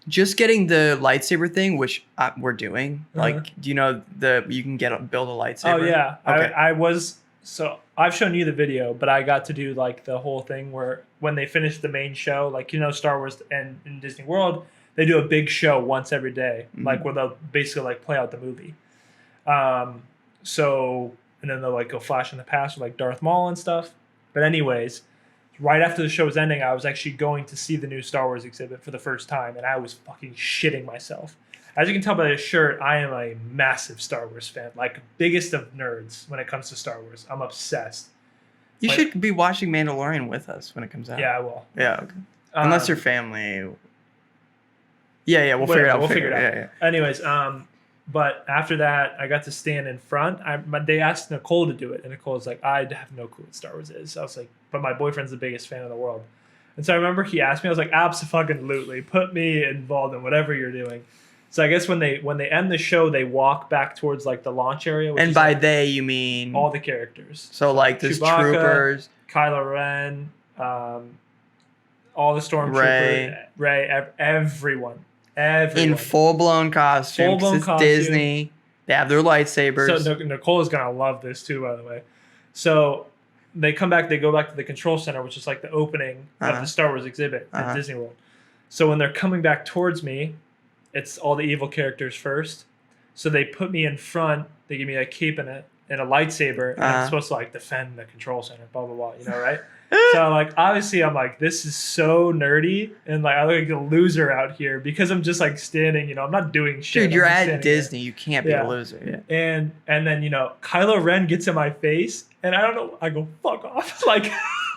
just getting the lightsaber thing, which we're doing. Like, do you know you can build a lightsaber? Oh yeah. Okay. I was, so I've shown you the video, but I got to do like the whole thing where when they finish the main show, like, you know, Star Wars and in Disney World, they do a big show once every day, like where they'll basically like play out the movie. So, and then they'll like go flash in the past with like Darth Maul and stuff. But anyways, right after the show was ending, I was actually going to see the new Star Wars exhibit for the first time, and I was fucking shitting myself. As you can tell by this shirt, I am a massive Star Wars fan, like biggest of nerds when it comes to Star Wars. I'm obsessed. You should be watching Mandalorian with us when it comes out. Yeah, I will. Yeah, okay. Unless your family. Yeah, we'll figure it out. We'll figure it out. Yeah. Anyways, but after that, I got to stand in front. They asked Nicole to do it, and Nicole was like, I have no clue what Star Wars is. I was like, but my boyfriend's the biggest fan in the world. And so I remember he asked me, I was like, abso-fucking-lutely, put me involved in whatever you're doing. So I guess when they end the show, they walk back towards like the launch area. And by like, they, you mean all the characters. So like there's Chewbacca, troopers, Kylo Ren, all the stormtroopers, Rey, everyone. In full-blown costume. It's Disney. They have their lightsabers. So Nicole is going to love this too, by the way. So they go back to the control center, which is like the opening of the Star Wars exhibit at Disney World. So when they're coming back towards me, it's all the evil characters first. So they put me in front. They give me a cape and a lightsaber. And I'm supposed to like defend the control center, blah, blah, blah, you know, right? So like, obviously I'm like, this is so nerdy. And like, I look like a loser out here because I'm just like standing, you know, I'm not doing shit. Dude, you're at Disney. You can't be a loser. Yeah. And then, you know, Kylo Ren gets in my face and I don't know, I go, fuck off. like,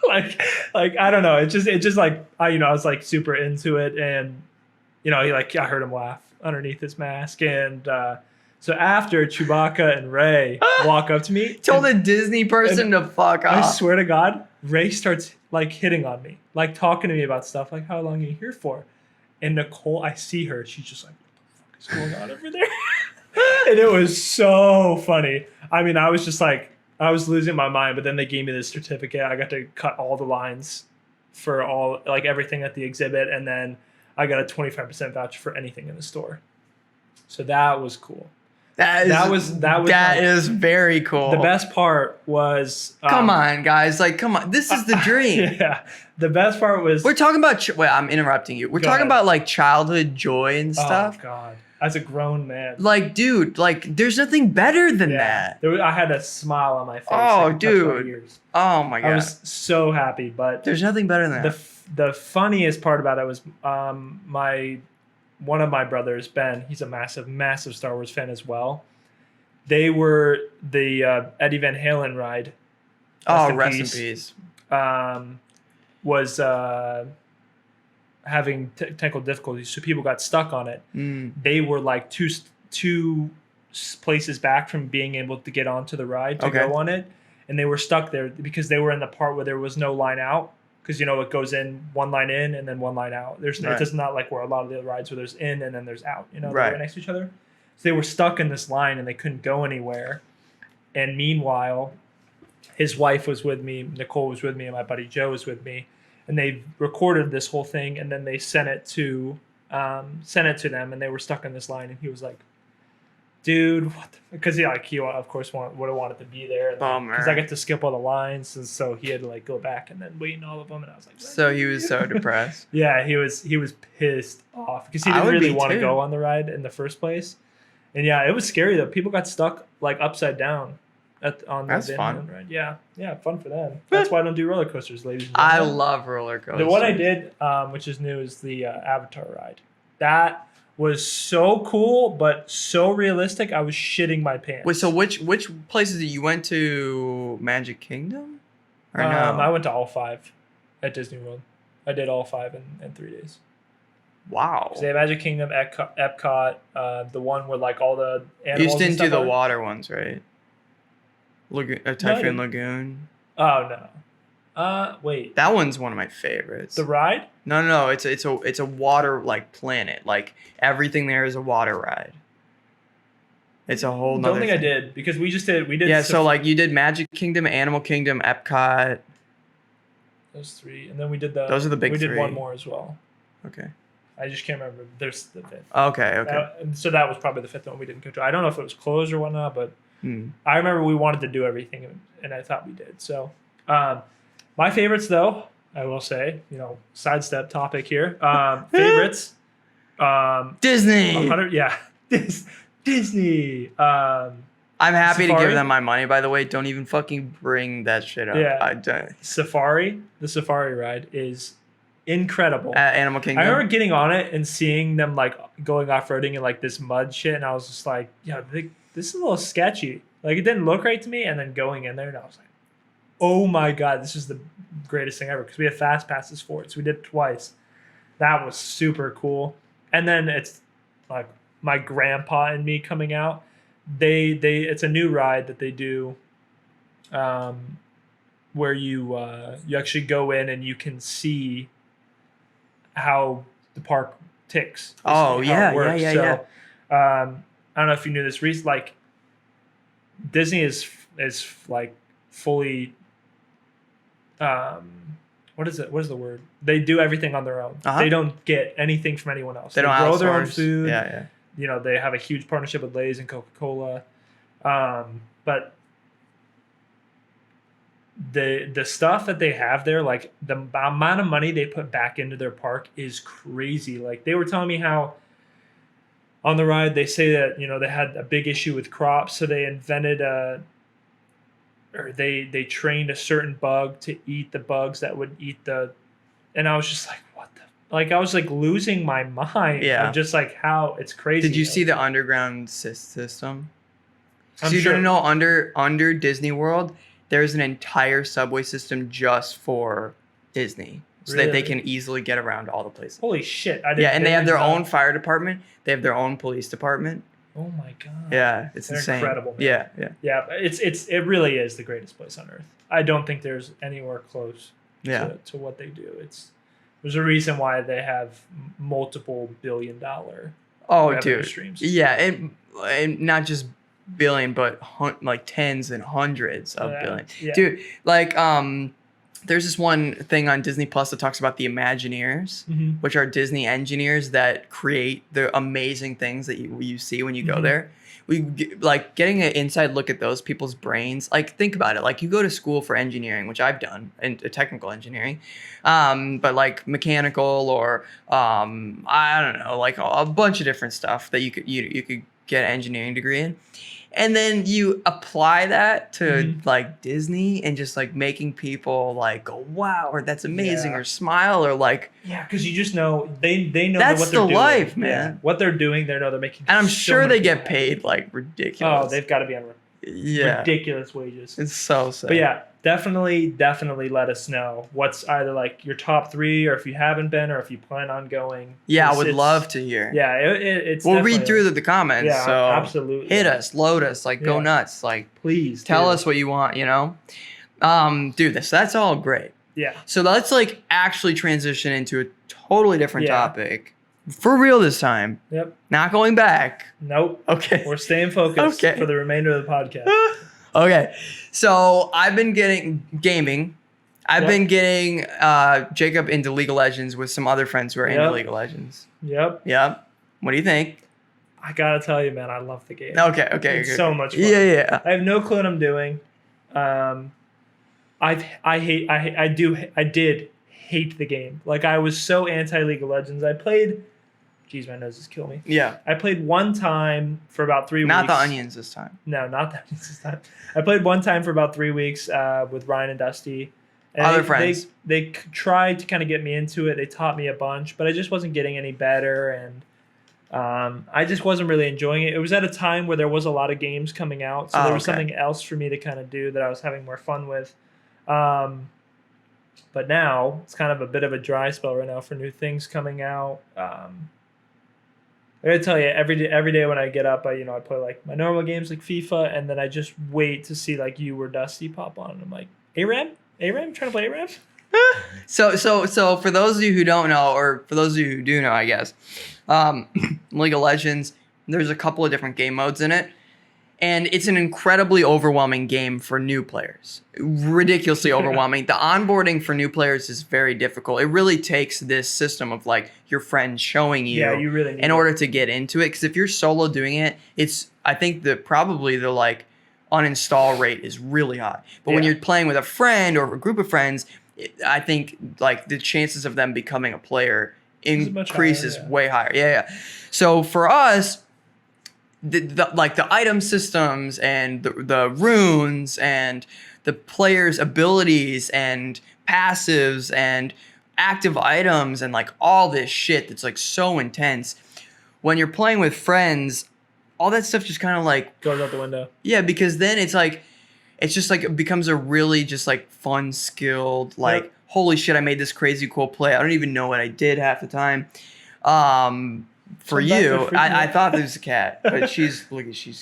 I don't know. It's just like, I was like super into it. And, you know, I heard him laugh underneath his mask. And, so after Chewbacca and Rey walk up to me, told a Disney person to fuck off. I swear to God, Rey starts like hitting on me, like talking to me about stuff, like how long are you here for? And Nicole, I see her, she's just like, what the fuck is going on over there? And it was so funny. I mean, I was just like, I was losing my mind. But then they gave me this certificate. I got to cut all the lines for all like everything at the exhibit, and then I got a 25% voucher for anything in the store. So that was cool. That is very cool. The best part was come on, guys! Like, come on! This is the dream. Yeah. The best part was we're talking about. Wait, I'm interrupting you. We're talking about like childhood joy and stuff. Oh God! As a grown man, like, dude, like, there's nothing better than that. I had a smile on my face. Oh, dude! Oh my God! I was so happy, but there's nothing better than that. The funniest part about it was one of my brothers, Ben, he's a massive Star Wars fan as well. They were the Eddie Van Halen ride. Rest in peace. Was having technical difficulties, so people got stuck on it. They were like two places back from being able to get onto the ride to go on it, and they were stuck there because they were in the part where there was no line out. Because, you know, it goes in one line in and then one line out. It does not like where a lot of the rides where there's in and then there's out, you know, they're right next to each other. So they were stuck in this line and they couldn't go anywhere. And meanwhile, his wife was with me, Nicole was with me, and my buddy Joe was with me. And they recorded this whole thing and then they sent it to them, and they were stuck in this line. And he was like, dude, what? Because he of course would have wanted to be there. Because I get to skip all the lines, and so he had to like go back and then wait in all of them. And I was like, so he was so depressed. Yeah, he was pissed off because he didn't really want to go on the ride in the first place. And yeah, it was scary though. People got stuck like upside down on the Van Halen ride. Yeah, fun for them. That's why I don't do roller coasters, ladies and gentlemen. I love roller coasters. The one I did, which is new, is the Avatar ride. That was so cool, but so realistic. I was shitting my pants. Wait, so which places did you went to? Magic Kingdom? Or no? I went to all 5 at Disney World. I did all 5 in 3 days. Wow. So they have Magic Kingdom, Epcot, the one where like all the animals. You just didn't do the water ones, right? Typhoon Lagoon. Oh no. Wait. That one's one of my favorites. The ride? No. It's a water like planet. Like everything there is a water ride. It's a whole nother. Don't think I did because we did. Yeah, so like you did Magic Kingdom, Animal Kingdom, Epcot. Those 3, and then we did those are the big 3. We did one more as well. Okay. I just can't remember. There's the 5th. Okay. So that was probably the 5th one we didn't go to. I don't know if it was closed or whatnot, but I remember we wanted to do everything, and I thought we did. So my favorites, though, I will say, sidestep topic here. Favorites. Disney. Disney. I'm happy to give them my money, by the way. Don't even fucking bring that shit up. Yeah. Safari. The Safari ride is incredible. At Animal Kingdom. I remember getting on it and seeing them like going off-roading in like this mud shit, and I was just like, this is a little sketchy. Like, it didn't look right to me, and then going in there, and I was like, oh my God, this is the greatest thing ever, because we have fast passes for it. So we did it twice. That was super cool. And then it's like my grandpa and me coming out. It's a new ride that they do, where you actually go in and you can see how the park ticks. Oh yeah. So, I don't know if you knew this. Like, Disney is like fully. What is it? What is the word? They do everything on their own. They don't get anything from anyone else. They grow their own food. Yeah. They have a huge partnership with Lay's and Coca-Cola. But the stuff that they have there, like the amount of money they put back into their park is crazy. Like, they were telling me how on the ride they say that, they had a big issue with crops, so they invented they trained a certain bug to eat the bugs that would eat and I was just like, what the? Like, I was like losing my mind. Yeah. Just like how it's crazy. Did you see the underground system? So I'm you sure. don't know under Disney World, there's an entire subway system just for Disney, so that they can easily get around all the places. Holy shit! And they have their own fire department. They have their own police department. Oh my God. Yeah, it's They're insane. Incredible, man. Yeah. It really is the greatest place on earth. I don't think there's anywhere close. Yeah. To what they do. There's a reason why they have multiple $billion revenue streams. Yeah, and not just billion, but like tens and hundreds of billions. Yeah. Dude, like there's this one thing on Disney Plus that talks about the Imagineers, which are Disney engineers that create the amazing things that you see when you go there. Like getting an inside look at those people's brains. Like, think about it. Like, you go to school for engineering, which I've done, and technical engineering, but like mechanical or I don't know, like a bunch of different stuff that you could get an engineering degree in. And then you apply that to like Disney and just like making people like go, wow, or that's amazing, or smile, or like, because you just know they know that's what they're doing. Life, man. Yeah. What they're doing, they know they're making. And I'm sure they get paid like ridiculous. Oh, they've got to be on ridiculous wages. It's so sad. But yeah, definitely let us know what's either like your top 3, or if you haven't been, or if you plan on going. Yeah, I would love to hear. Yeah, it's. We'll read through the comments. Yeah, so absolutely. Hit us, load us, like go nuts, like please tell us what you want. Do this. That's all great. Yeah. So let's like actually transition into a totally different topic. For real this time. Yep. Not going back. Nope. Okay. We're staying focused for the remainder of the podcast. Okay. So I've been getting gaming. I've been getting Jacob into League of Legends with some other friends who are into League of Legends. Yep. What do you think? I gotta tell you, man, I love the game. Okay. It's so much fun. Yeah. I have no clue what I'm doing. I did hate the game. Like, I was so anti League of Legends. I played. Jeez, my nose is killing me. Yeah. I played one time for about 3 weeks. Not the onions this time. No, not the onions this time. I played one time for about 3 weeks with Ryan and Dusty. And Other friends. They tried to kind of get me into it. They taught me a bunch, but I just wasn't getting any better, and I just wasn't really enjoying it. It was at a time where there was a lot of games coming out, so there was something else for me to kind of do that I was having more fun with. But now it's kind of a bit of a dry spell right now for new things coming out. I gotta tell you, every day when I get up, I play like my normal games like FIFA, and then I just wait to see like you or Dusty pop on, and I'm like, ARAM, trying to play ARAM. So for those of you who don't know, or for those of you who do know, I guess, League of Legends, there's a couple of different game modes in it, And it's an incredibly overwhelming game for new players. Ridiculously overwhelming. The onboarding for new players is very difficult. It really takes this system of like your friends showing you, you really need in order to get into it. Because if you're solo doing it, I think that probably the like uninstall rate is really high. But when you're playing with a friend or a group of friends, I think like the chances of them becoming a player increases way higher. Yeah. So for us, the item systems and the runes and the players' abilities and passives and active items and like all this shit that's like so intense. When you're playing with friends, all that stuff just kind of like goes out the window. Yeah, because then it's just like it becomes a really just like fun, skilled, like holy shit, I made this crazy cool play. I don't even know what I did half the time. For you, I thought there was a cat, but she's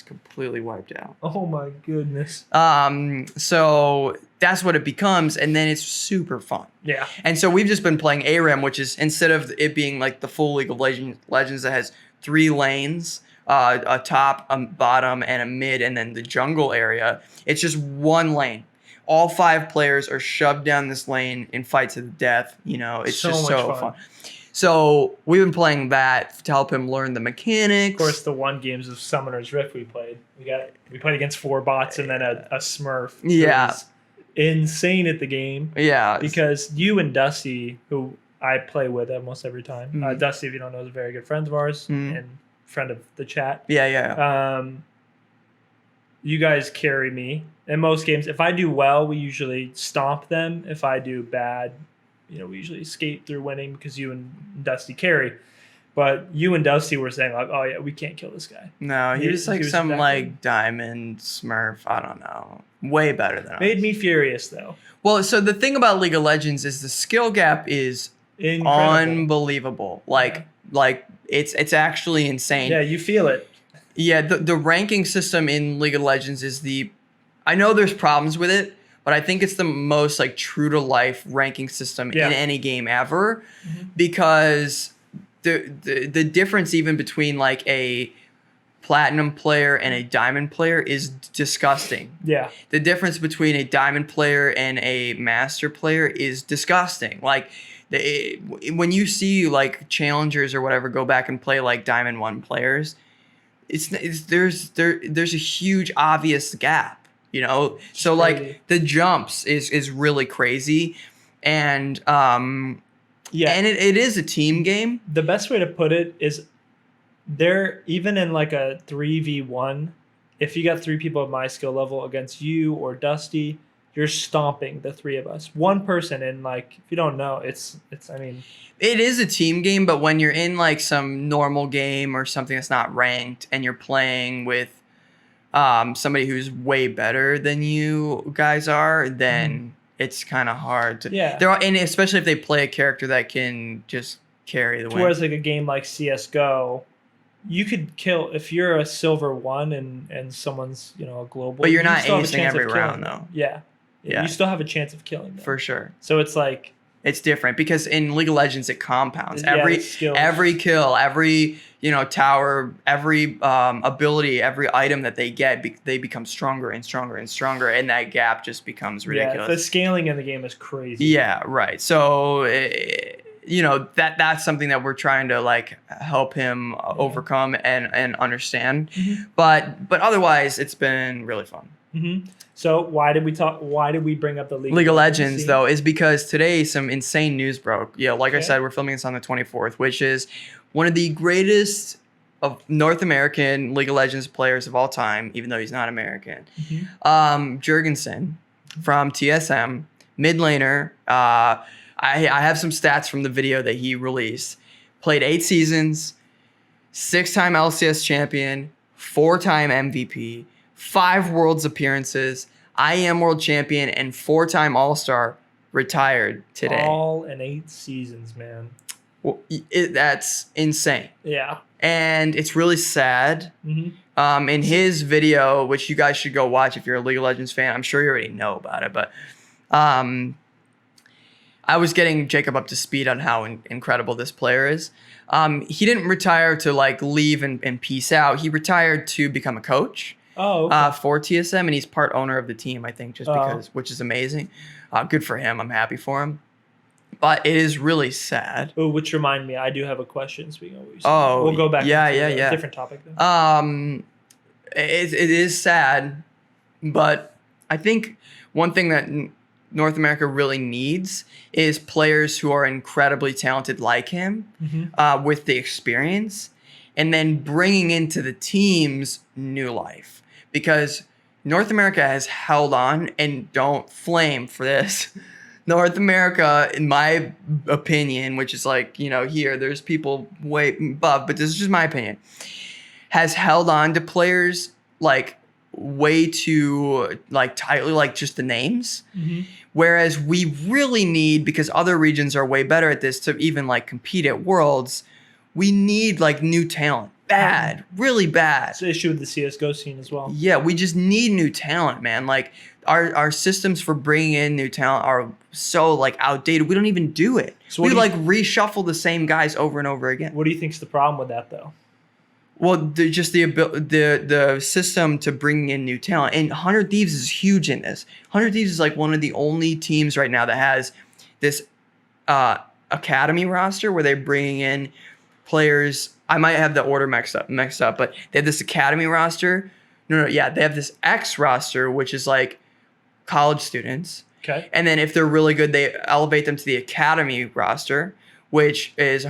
completely wiped out. Oh my goodness. So that's what it becomes, and then it's super fun. Yeah. And so we've just been playing ARAM, which is instead of it being like the full League of Legends that has 3 lanes, a top, a bottom, and a mid, and then the jungle area, it's just 1 lane. All 5 players are shoved down this lane in fight to the death. You know, it's just so fun. So we've been playing that to help him learn the mechanics. Of course, the 1 games of Summoner's Rift we played. We played against 4 bots and then a Smurf. Yeah. Insane at the game. Yeah. Because you and Dusty, who I play with almost every time. Mm-hmm. Dusty, if you don't know, is a very good friend of ours and friend of the chat. Yeah. You guys carry me. In most games, if I do well, we usually stomp them. If I do bad, we usually skate through winning because you and Dusty carry. But you and Dusty were saying like, oh yeah, we can't kill this guy. No, he was like some like diamond Smurf. I don't know. Way better than us. Made me furious though. Well, so the thing about League of Legends is the skill gap is unbelievable. Like it's actually insane. Yeah, you feel it. Yeah, the ranking system in League of Legends is I know there's problems with it, but I think it's the most like true to life ranking system in any game ever, because the difference even between like a platinum player and a diamond player is disgusting. Yeah. The difference between a diamond player and a master player is disgusting. Like when you see like challengers or whatever go back and play like diamond 1 players, there's a huge obvious gap. So like the jumps is really crazy, and and it is a team game. The best way to put it is there, even in like a 3v1, if you got 3 people of my skill level against you or Dusty, you're stomping the 3 of us. 1 person, and like if you don't know, it's I mean, it is a team game, but when you're in like some normal game or something that's not ranked and you're playing with somebody who's way better than you guys are, then it's kind of hard to. Yeah. And especially if they play a character that can just carry the win. Whereas like a game like CS:GO, you could kill if you're a silver 1 and someone's a global. But you're not acing every round though. Yeah. You still have a chance of killing them. For sure. So it's like. It's different because in League of Legends it compounds. Every kill, every tower, every ability, every item that they get, they become stronger and stronger and stronger, and that gap just becomes ridiculous. Yeah, the scaling in the game is crazy. Yeah, right. So that's something that we're trying to like help him overcome and understand. But otherwise, it's been really fun. So why did we bring up the League of Legends though? Is because today some insane news broke. Like I said, we're filming this on the 24th, which is one of the greatest of North American League of Legends players of all time, even though he's not American. Jurgensen from TSM, mid laner. I have some stats from the video that he released. Played 8 seasons, 6-time LCS champion, 4-time MVP. 5 Worlds appearances, IEM World Champion, and 4-time All-Star, retired today. All in 8 seasons, man. Well, that's insane. Yeah. And it's really sad. In his video, which you guys should go watch if you're a League of Legends fan, I'm sure you already know about it, but I was getting Jacob up to speed on how incredible this player is. He didn't retire to like leave and peace out. He retired to become a coach. for TSM, and he's part owner of the team, I think, just because, which is amazing. Good for him. I'm happy for him. But it is really sad. Oh, which remind me, I do have a question. Speaking of what you said, we'll go back to a different topic. Then. It is sad, but I think one thing that North America really needs is players who are incredibly talented like him, with the experience, and then bringing into the teams new life. Because North America has held on, and don't flame for this. North America, in my opinion, which is like, here, there's people way above, but this is just my opinion, has held on to players like way too like tightly, like just the names. Whereas we really need, because other regions are way better at this, to even like compete at Worlds, we need like new talent. Bad, really bad. It's an issue with the CSGO scene as well. Yeah, we just need new talent, man. Like our systems for bringing in new talent are so like outdated. We don't even do it. So we like reshuffle the same guys over and over again. What do you think's the problem with that, though? Well, the system to bring in new talent, and 100 Thieves is huge in this. 100 Thieves is like one of the only teams right now that has this academy roster where they're bringing in players. I might have the order mixed up, but they have this academy roster. They have this X roster, which is like college students. Okay. And then if they're really good, they elevate them to the academy roster, which is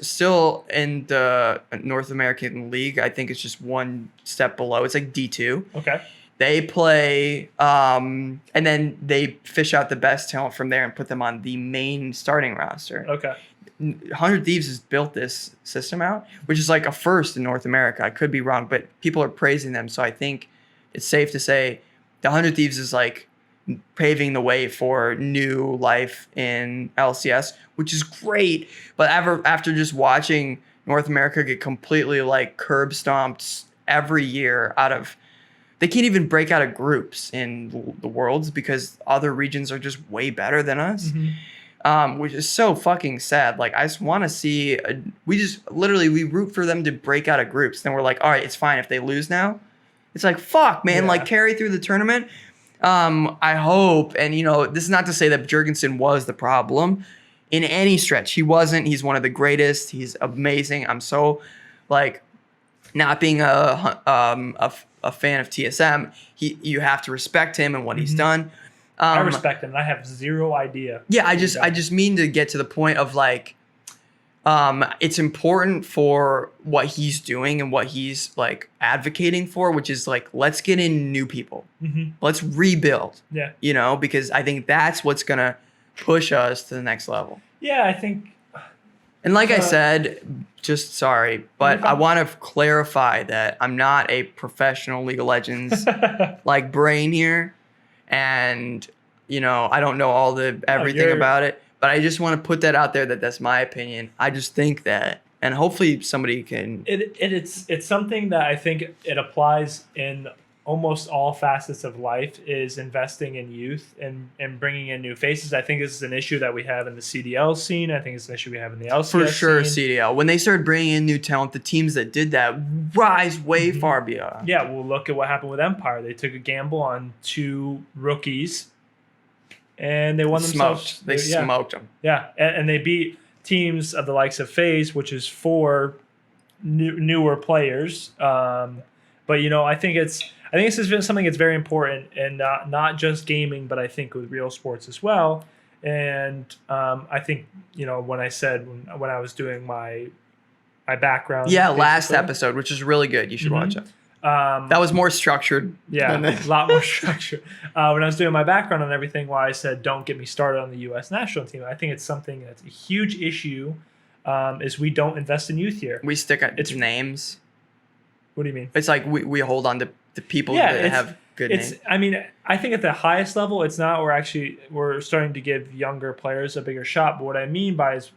still in the North American League. I think it's just one step below. It's like D2. Okay. They play, and then they fish out the best talent from there and put them on the main starting roster. Okay. 100 Thieves has built this system out, which is like a first in North America. I could be wrong, but people are praising them. So I think it's safe to say the 100 Thieves is like paving the way for new life in LCS, which is great. But after just watching North America get completely like curb stomped every year they can't even break out of groups in the Worlds because other regions are just way better than us. Which is so fucking sad. Like, I just want to see, we root for them to break out of groups. Then we're like, all right, it's fine if they lose now. It's like, fuck, man, like carry through the tournament. I hope, and this is not to say that Jurgensen was the problem in any stretch. He wasn't. He's one of the greatest. He's amazing. I'm so like, not being a fan of TSM, you have to respect him and what he's done. I respect him. I have zero idea. Yeah, I just mean to get to the point of like, it's important for what he's doing and what he's like advocating for, which is like, let's get in new people. Let's rebuild. Yeah. Because I think that's what's gonna push us to the next level. Yeah, I think. And like I said, just sorry, but I want to clarify that I'm not a professional League of Legends like brain here. And, I don't know all everything about it, but I just want to put that out there that that's my opinion. I just think that, and hopefully somebody can. It's something that I think it applies in almost all facets of life, is investing in youth and bringing in new faces. I think this is an issue that we have in the CDL scene. I think it's an issue we have in the LCS For sure, scene. CDL. When they started bringing in new talent, the teams that did that rise way far beyond. Yeah, well, look at what happened with Empire. They took a gamble on 2 rookies, and they won themselves. They smoked them. Yeah, and they beat teams of the likes of FaZe, which is 4 newer players. But I think this has been something that's very important, and not just gaming, but I think with real sports as well. And I think when I said when I was doing my background, last episode, which is really good, you should watch it. That was more structured. Yeah, a lot more structured. When I was doing my background on everything, why I said don't get me started on the U.S. national team. I think it's something that's a huge issue. Is we don't invest in youth here. We stick at its names. What do you mean? It's like we hold on to the people that have good names. I mean, I think at the highest level, it's not. We're starting to give younger players a bigger shot. But what I mean by is,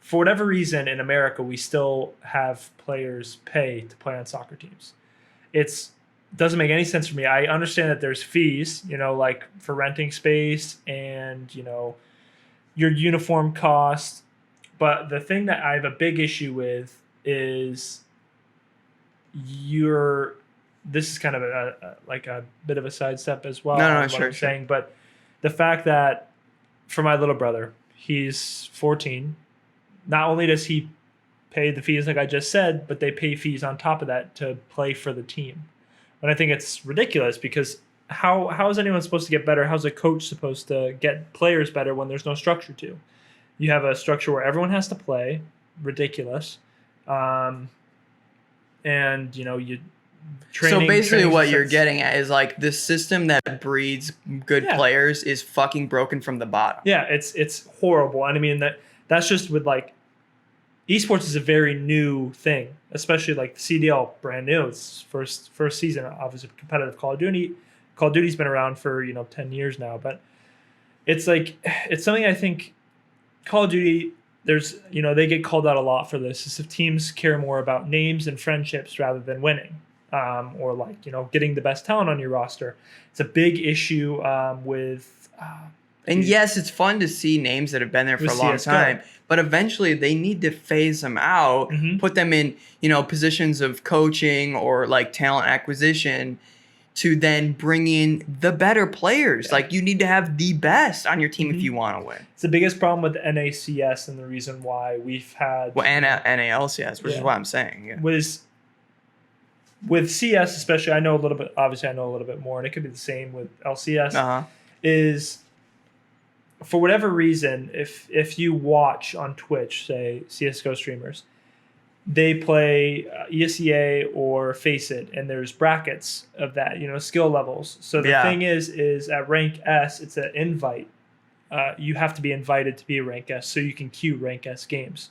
for whatever reason, in America, we still have players pay to play on soccer teams. It doesn't make any sense for me. I understand that there's fees, like for renting space and, your uniform cost. But the thing that I have a big issue with is you're this is kind of a bit of a sidestep as well. No, what I'm saying, but the fact that for my little brother, he's 14. Not only does he pay the fees like I just said, but they pay fees on top of that to play for the team. And I think it's ridiculous because how is anyone supposed to get better? How's a coach supposed to get players better when there's no structure to? You have a structure where everyone has to play. Ridiculous. And you training. So basically what you're getting at is like the system that breeds good players is fucking broken from the bottom. Yeah, it's horrible. And I mean that's just with like esports is a very new thing, especially like the CDL, brand new. It's first season, obviously competitive Call of Duty. Call of Duty's been around for 10 years now, but it's something I think Call of Duty. There's they get called out a lot for this. Is if teams care more about names and friendships rather than winning, or like getting the best talent on your roster. It's a big issue with. And yes, it's fun to see names that have been there for a long time, but eventually they need to phase them out, put them in, positions of coaching or like talent acquisition to then bring in the better players. Yeah. Like you need to have the best on your team if you want to win. It's the biggest problem with NACS and the reason why we've had NALCS, which is what I'm saying. Yeah. With CS especially, I know a little bit more, and it could be the same with LCS, is for whatever reason, if you watch on Twitch, say CSGO streamers, they play ESEA or Face It, and there's brackets of that, skill levels. So the thing is at rank S, it's an invite. You have to be invited to be a rank S, so you can queue rank S games.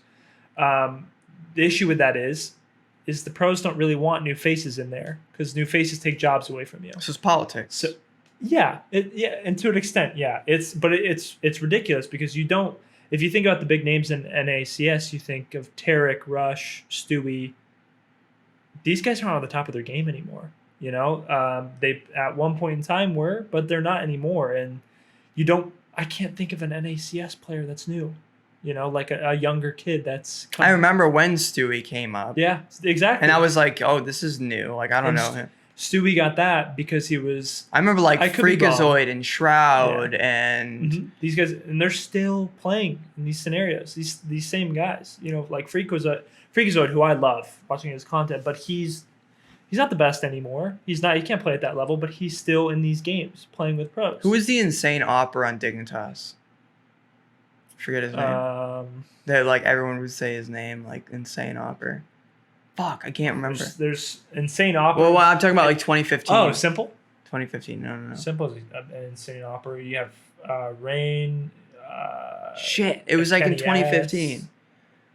The issue with that is the pros don't really want new faces in there because new faces take jobs away from you. So it's politics. So, and to an extent, it's ridiculous because you don't. If you think about the big names in NACS, you think of Tarek, Rush, Stewie. These guys aren't on the top of their game anymore. They at one point in time were, but they're not anymore. And I can't think of an NACS player that's new. Like a younger kid that's I remember when Stewie came up. Yeah, exactly. And I was like, oh, this is new. Like, I don't know him. Stewie got that because he was... I remember like Freakazoid and Shroud and... These guys, and they're still playing in these scenarios. These same guys. Like Freakazoid, who I love watching his content, but he's not the best anymore. He can't play at that level, but he's still in these games playing with pros. Who is the insane opera on Dignitas? Forget his name. That like everyone would say his name, like Insane Opera. Fuck, I can't remember. There's Insane Opera. Well, I'm talking about like 2015. Oh, Simple? 2015, no. Simple's an Insane Opera. You have Rain. Shit, it was like in 2015.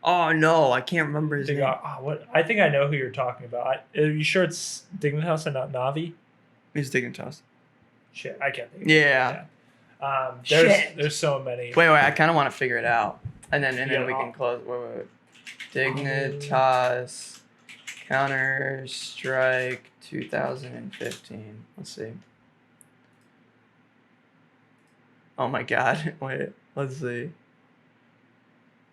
Oh, no, I can't remember his name. What? I think I know who you're talking about. Are you sure it's Dignitas and not Navi? It's Dignitas. Shit, I can't think of it. There's so many. Wait, I kind of want to figure it out. And then we can close. Wait. Dignitas Counter-Strike 2015. Let's see. Oh my god. Wait, let's see.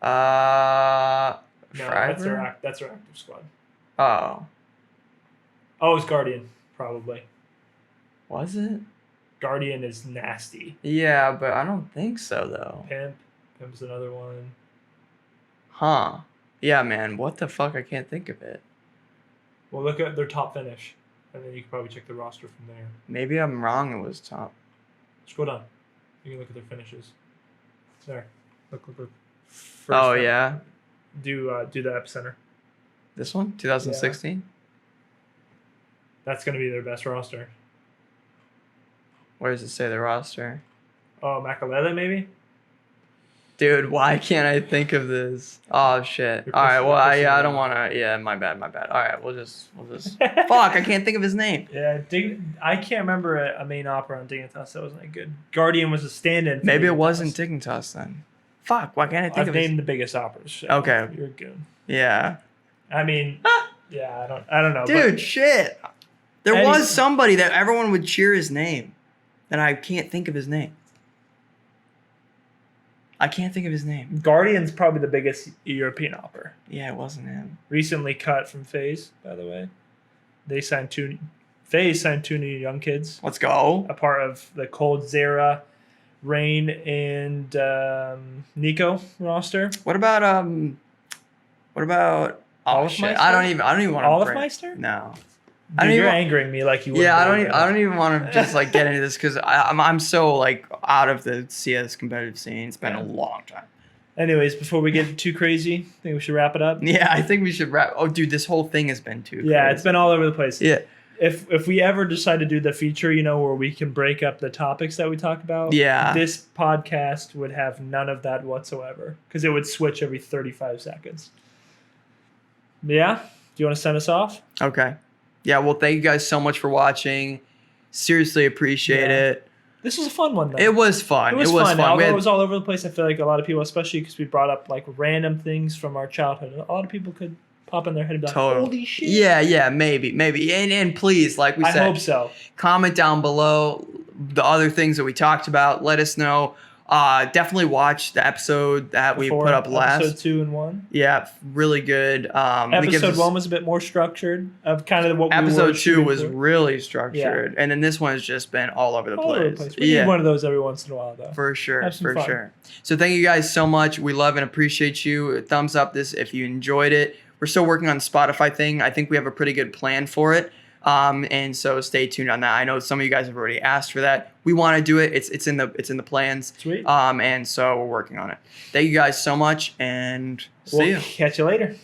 No, that's our active squad. Oh, it's Guardian, probably. Was it? Guardian is nasty. Yeah, but I don't think so, though. Pimp's another one. Huh. Yeah, man. What the fuck? I can't think of it. Well, look at their top finish, and then you can probably check the roster from there. Maybe I'm wrong. It was top. Scroll down. You can look at their finishes. There. Look. First yeah. Do the epicenter. This one, 2016. Yeah. That's gonna be their best roster. Where does it say the roster? Oh, Makalele maybe? Dude, why can't I think of this? Oh, shit. All right, well, I don't want to... Yeah, my bad. All right, we'll just... Fuck, I can't think of his name. Yeah, I can't remember a main opera on Dignitas that wasn't that good. Guardian was a stand-in. Maybe it wasn't Dignitas then. Fuck, why can't I think of I've named the biggest operas. So okay. You're good. Yeah. I mean, yeah, I don't know. Dude, shit. There was somebody that everyone would cheer his name. And I can't think of his name. Guardian's probably the biggest European opera. Yeah, it wasn't him. Recently cut from FaZe, by the way. They signed two FaZe signed 2 new young kids. Let's go. A part of the Cold Zera, Rain, and Nico roster. What about Olafmeister? I don't even want to. Olafmeister? No. Dude, you're angering me like you would. Yeah, I don't even want to just like get into this because I'm so like out of the CS competitive scene. It's been a long time. Anyways, before we get too crazy, I think we should wrap it up. Yeah, I think we should wrap. Oh, dude, this whole thing has been too crazy. Yeah, it's been all over the place. Yeah. If we ever decide to do the feature, where we can break up the topics that we talk about, this podcast would have none of that whatsoever because it would switch every 35 seconds. Yeah? Do you want to send us off? Okay. Yeah, well, thank you guys so much for watching. Seriously appreciate it. This was a fun one, though. It was fun. It was fun. Although it was all over the place, I feel like a lot of people, especially because we brought up like random things from our childhood, a lot of people could pop in their head and be like, holy shit. Yeah, maybe. And please, like we said, I hope so. Comment down below the other things that we talked about. Let us know. Definitely watch the episode that we put up last. Episode 2 and 1. Yeah, really good. Episode 1 was a bit more structured of kind of what episode 2 was really structured. And then this one has just been all over the place. We need one of those every once in a while, though. For sure. Sure. So thank you guys so much. We love and appreciate you. Thumbs up this if you enjoyed it. We're still working on the Spotify thing. I think we have a pretty good plan for it. And so stay tuned on that. I know some of you guys have already asked for that. We want to do it. It's in the plans. Sweet. And so we're working on it. Thank you guys so much, and see you. Catch you later.